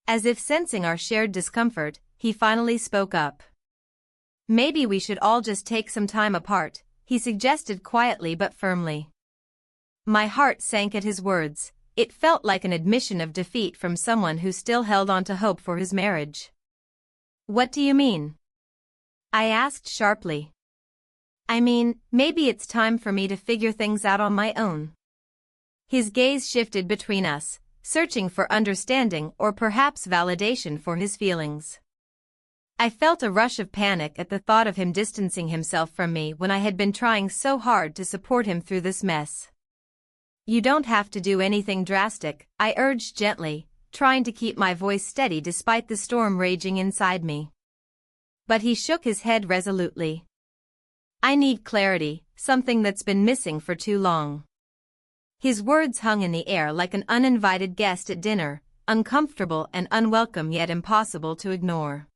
As if sensing our shared discomfort, he finally spoke up. "Maybe we should all just take some time apart," he suggested quietly but firmly. My heart sank at his words. It felt like an admission of defeat from someone who still held on to hope for his marriage. "What do you mean?" I asked sharply. "I mean, maybe it's time for me to figure things out on my own." His gaze shifted between us, searching for understanding or perhaps validation for his feelings. I felt a rush of panic at the thought of him distancing himself from me when I had been trying so hard to support him through this mess. "You don't have to do anything drastic," I urged gently, trying to keep my voice steady despite the storm raging inside me. But he shook his head resolutely. "I need clarity, something that's been missing for too long." His words hung in the air like an uninvited guest at dinner, uncomfortable and unwelcome yet impossible to ignore.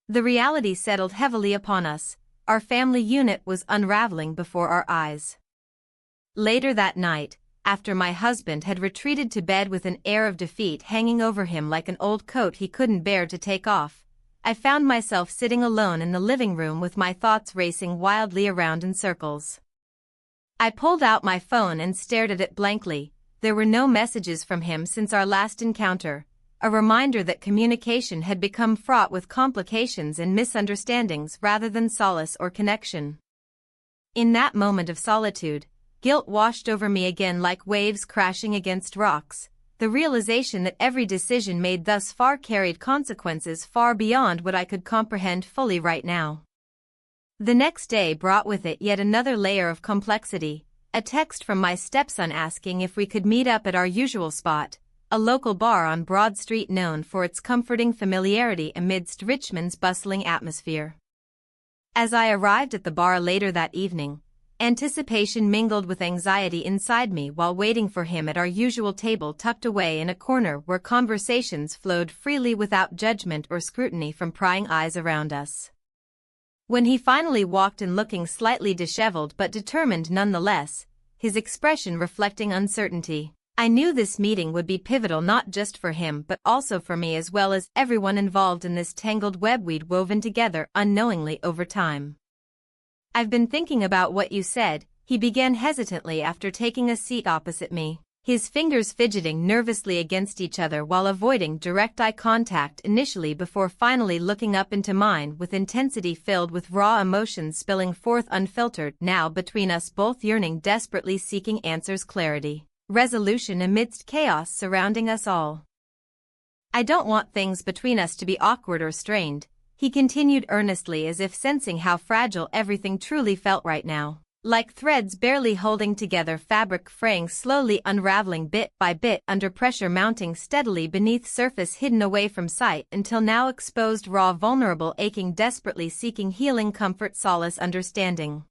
The reality settled heavily upon us. Our family unit was unraveling before our eyes. Later that night, after my husband had retreated to bed with an air of defeat hanging over him like an old coat he couldn't bear to take off, I found myself sitting alone in the living room with my thoughts racing wildly around in circles. I pulled out my phone and stared at it blankly. There were no messages from him since our last encounter, a reminder that communication had become fraught with complications and misunderstandings rather than solace or connection. In that moment of solitude, guilt washed over me again like waves crashing against rocks, the realization that every decision made thus far carried consequences far beyond what I could comprehend fully right now. The next day brought with it yet another layer of complexity, a text from my stepson asking if we could meet up at our usual spot, a local bar on Broad Street known for its comforting familiarity amidst Richmond's bustling atmosphere. As I arrived at the bar later that evening, anticipation mingled with anxiety inside me while waiting for him at our usual table tucked away in a corner where conversations flowed freely without judgment or scrutiny from prying eyes around us. When he finally walked in looking slightly disheveled but determined nonetheless, his expression reflecting uncertainty, I knew this meeting would be pivotal not just for him but also for me as well as everyone involved in this tangled web we'd woven together unknowingly over time. "I've been thinking about what you said," he began hesitantly after taking a seat opposite me, his fingers fidgeting nervously against each other while avoiding direct eye contact initially before finally looking up into mine with intensity filled with raw emotions spilling forth unfiltered now between us both yearning desperately seeking answers clarity, resolution amidst chaos surrounding us all. "I don't want things between us to be awkward or strained," he continued earnestly as if sensing how fragile everything truly felt right now. Like threads barely holding together fabric fraying slowly unraveling bit by bit under pressure mounting steadily beneath surface hidden away from sight until now exposed raw vulnerable aching desperately seeking healing comfort solace understanding.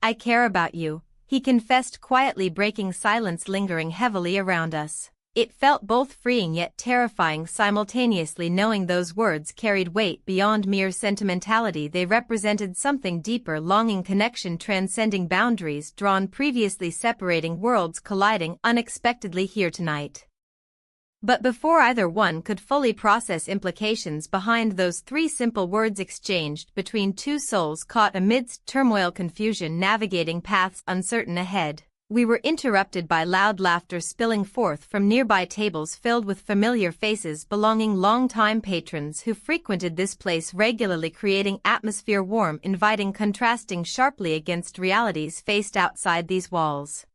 "I care about you," he confessed quietly breaking silence lingering heavily around us. It felt both freeing yet terrifying simultaneously, knowing those words carried weight beyond mere sentimentality. They represented something deeper, longing, connection transcending boundaries drawn, previously separating worlds colliding unexpectedly here tonight. But before either one could fully process implications behind those three simple words exchanged between two souls caught amidst turmoil, confusion, navigating paths uncertain ahead, we were interrupted by loud laughter spilling forth from nearby tables filled with familiar faces belonging long-time patrons who frequented this place regularly, creating atmosphere warm, inviting, contrasting sharply against realities faced outside these walls.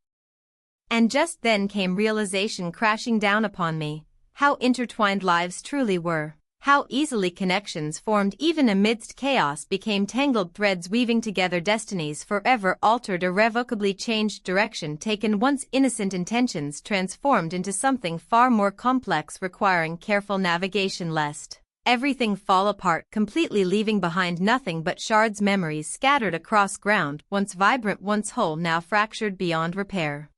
And just then came realization crashing down upon me: how intertwined lives truly were. How easily connections formed even amidst chaos became tangled threads weaving together destinies forever altered, irrevocably changed direction taken, once innocent intentions transformed into something far more complex, requiring careful navigation lest everything fall apart completely, leaving behind nothing but shards, memories scattered across ground once vibrant, once whole, now fractured beyond repair.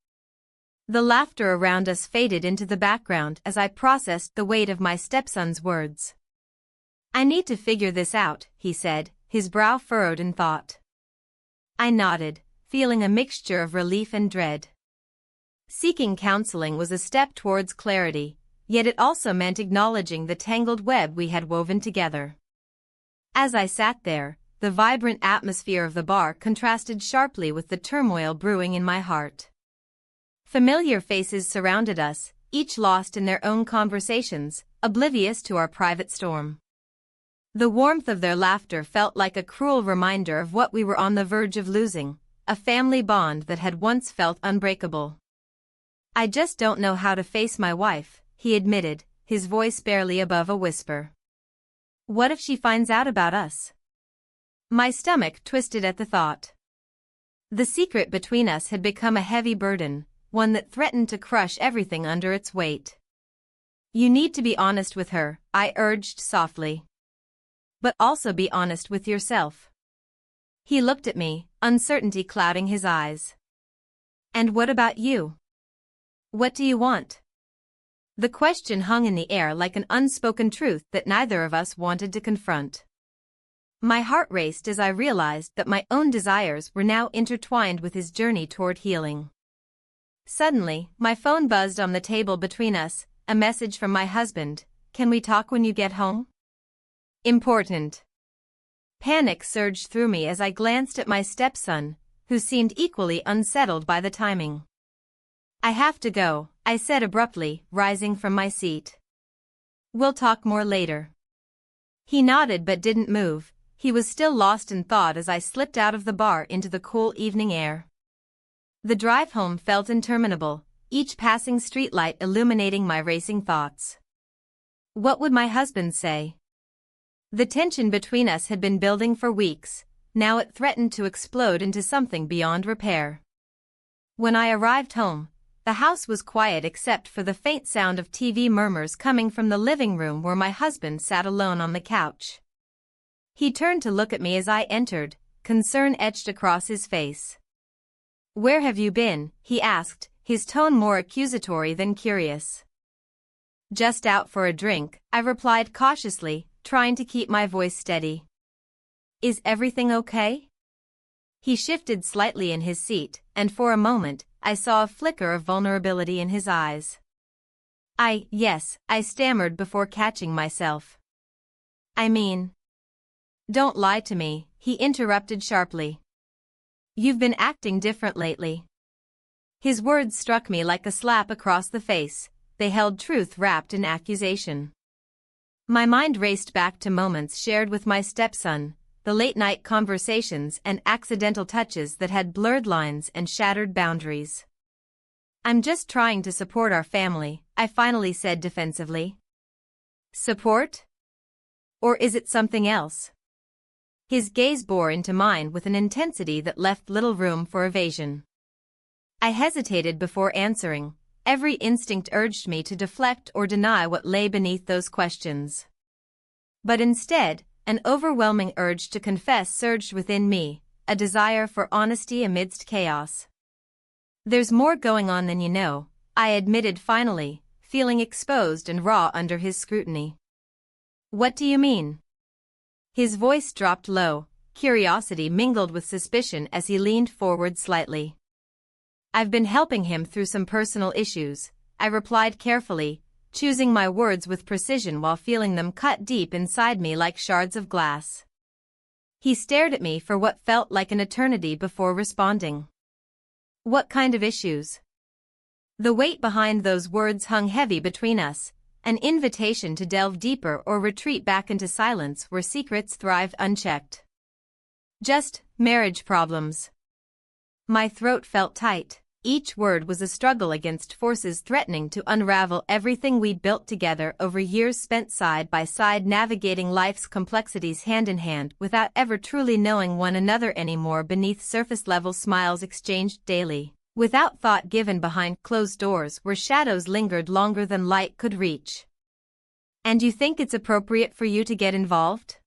The laughter around us faded into the background as I processed the weight of my stepson's words. "I need to figure this out," he said, his brow furrowed in thought. I nodded, feeling a mixture of relief and dread. Seeking counseling was a step towards clarity, yet it also meant acknowledging the tangled web we had woven together. As I sat there, the vibrant atmosphere of the bar contrasted sharply with the turmoil brewing in my heart. Familiar faces surrounded us, each lost in their own conversations, oblivious to our private storm. The warmth of their laughter felt like a cruel reminder of what we were on the verge of losing, a family bond that had once felt unbreakable. "I just don't know how to face my wife," he admitted, his voice barely above a whisper. "What if she finds out about us?" My stomach twisted at the thought. The secret between us had become a heavy burden, one that threatened to crush everything under its weight. "You need to be honest with her," I urged softly. "But also be honest with yourself." He looked at me, uncertainty clouding his eyes. "And what about you? What do you want?" The question hung in the air like an unspoken truth that neither of us wanted to confront. My heart raced as I realized that my own desires were now intertwined with his journey toward healing. Suddenly, my phone buzzed on the table between us, a message from my husband: "Can we talk when you get home?" Important. Panic surged through me as I glanced at my stepson, who seemed equally unsettled by the timing. "I have to go," I said abruptly, rising from my seat. "We'll talk more later." He nodded but didn't move. He was still lost in thought as I slipped out of the bar into the cool evening air. The drive home felt interminable, each passing streetlight illuminating my racing thoughts. What would my husband say? The tension between us had been building for weeks, now it threatened to explode into something beyond repair. When I arrived home, the house was quiet except for the faint sound of TV murmurs coming from the living room where my husband sat alone on the couch. He turned to look at me as I entered, concern etched across his face. "Where have you been?" he asked, his tone more accusatory than curious. "Just out for a drink," I replied cautiously, trying to keep my voice steady. "Is everything okay?" He shifted slightly in his seat, and for a moment, I saw a flicker of vulnerability in his eyes. Yes, I stammered before catching myself. "I mean..." "Don't lie to me," he interrupted sharply. "You've been acting different lately." His words struck me like a slap across the face. They held truth wrapped in accusation. My mind raced back to moments shared with my stepson, the late-night conversations and accidental touches that had blurred lines and shattered boundaries. "I'm just trying to support our family," I finally said defensively. "Support? Or is it something else?" His gaze bore into mine with an intensity that left little room for evasion. I hesitated before answering. Every instinct urged me to deflect or deny what lay beneath those questions. But instead, an overwhelming urge to confess surged within me, a desire for honesty amidst chaos. "There's more going on than you know," I admitted finally, feeling exposed and raw under his scrutiny. "What do you mean?" His voice dropped low, curiosity mingled with suspicion as he leaned forward slightly. "I've been helping him through some personal issues," I replied carefully, choosing my words with precision while feeling them cut deep inside me like shards of glass. He stared at me for what felt like an eternity before responding. "What kind of issues?" The weight behind those words hung heavy between us, an invitation to delve deeper or retreat back into silence where secrets thrived unchecked. "Just marriage problems." My throat felt tight. Each word was a struggle against forces threatening to unravel everything we'd built together over years spent side by side navigating life's complexities hand in hand without ever truly knowing one another anymore beneath surface-level smiles exchanged daily, without thought given behind closed doors where shadows lingered longer than light could reach. "And you think it's appropriate for you to get involved?"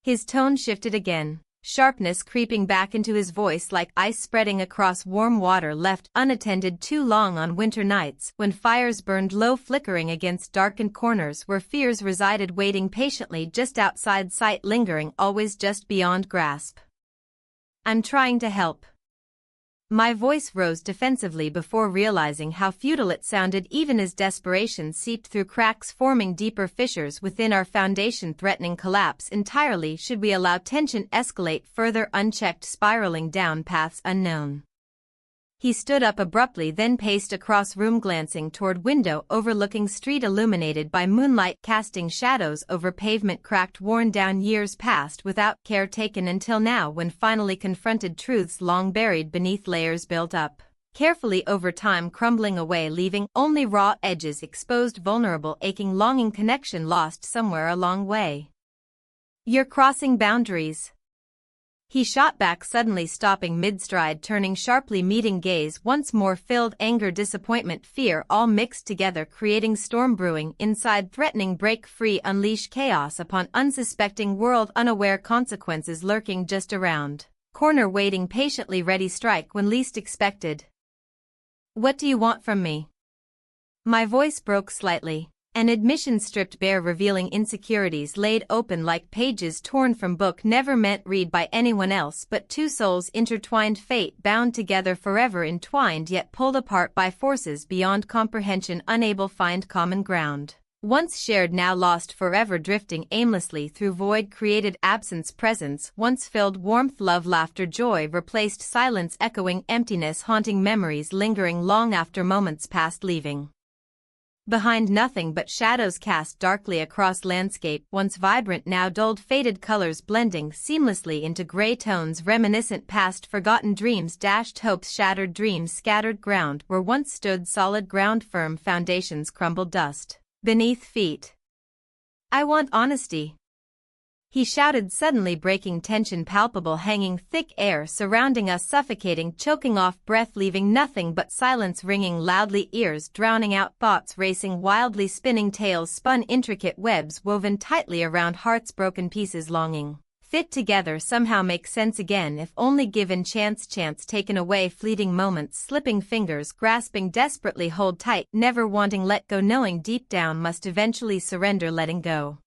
His tone shifted again, sharpness creeping back into his voice like ice spreading across warm water left unattended too long on winter nights when fires burned low flickering against darkened corners where fears resided waiting patiently just outside sight lingering always just beyond grasp. "I'm trying to help." My voice rose defensively before realizing how futile it sounded even as desperation seeped through cracks forming deeper fissures within our foundation threatening collapse entirely should we allow tension escalate further unchecked spiraling down paths unknown. He stood up abruptly then paced across room glancing toward window overlooking street illuminated by moonlight casting shadows over pavement cracked worn down years past without care taken until now when finally confronted truths long buried beneath layers built up, carefully over time crumbling away leaving only raw edges exposed vulnerable aching longing connection lost somewhere along way. "You're crossing boundaries." He shot back suddenly stopping mid-stride turning sharply meeting gaze once more filled anger disappointment fear all mixed together creating storm brewing inside threatening break free unleash chaos upon unsuspecting world unaware consequences lurking just around corner waiting patiently ready strike when least expected. "What do you want from me?" My voice broke slightly. An admission stripped bare revealing insecurities laid open like pages torn from book never meant read by anyone else but two souls intertwined fate bound together forever entwined yet pulled apart by forces beyond comprehension unable find common ground. Once shared now lost forever drifting aimlessly through void created absence presence once filled warmth love laughter joy replaced silence echoing emptiness haunting memories lingering long after moments past leaving behind nothing but shadows cast darkly across landscape once vibrant now dulled faded colors blending seamlessly into gray tones reminiscent past forgotten dreams dashed hopes shattered dreams scattered ground where once stood solid ground firm foundations crumbled dust beneath feet. "I want honesty," he shouted suddenly breaking tension palpable hanging thick air surrounding us suffocating choking off breath leaving nothing but silence ringing loudly ears drowning out thoughts racing wildly spinning tales spun intricate webs woven tightly around hearts broken pieces longing fit together somehow make sense again if only given chance taken away fleeting moments slipping fingers grasping desperately hold tight never wanting let go knowing deep down must eventually surrender letting go.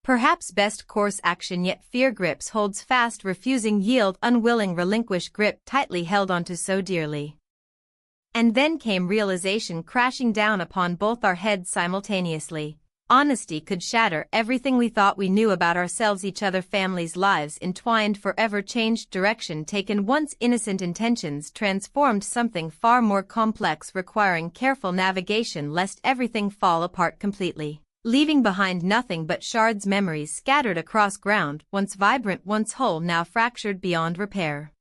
Perhaps best course action yet fear grips holds fast refusing yield unwilling relinquish grip tightly held onto so dearly. And then came realization crashing down upon both our heads simultaneously. Honesty could shatter everything we thought we knew about ourselves each other families lives entwined forever changed direction taken once innocent intentions transformed something far more complex requiring careful navigation lest everything fall apart completely. Leaving behind nothing but shards memories scattered across ground once vibrant once whole now fractured beyond repair.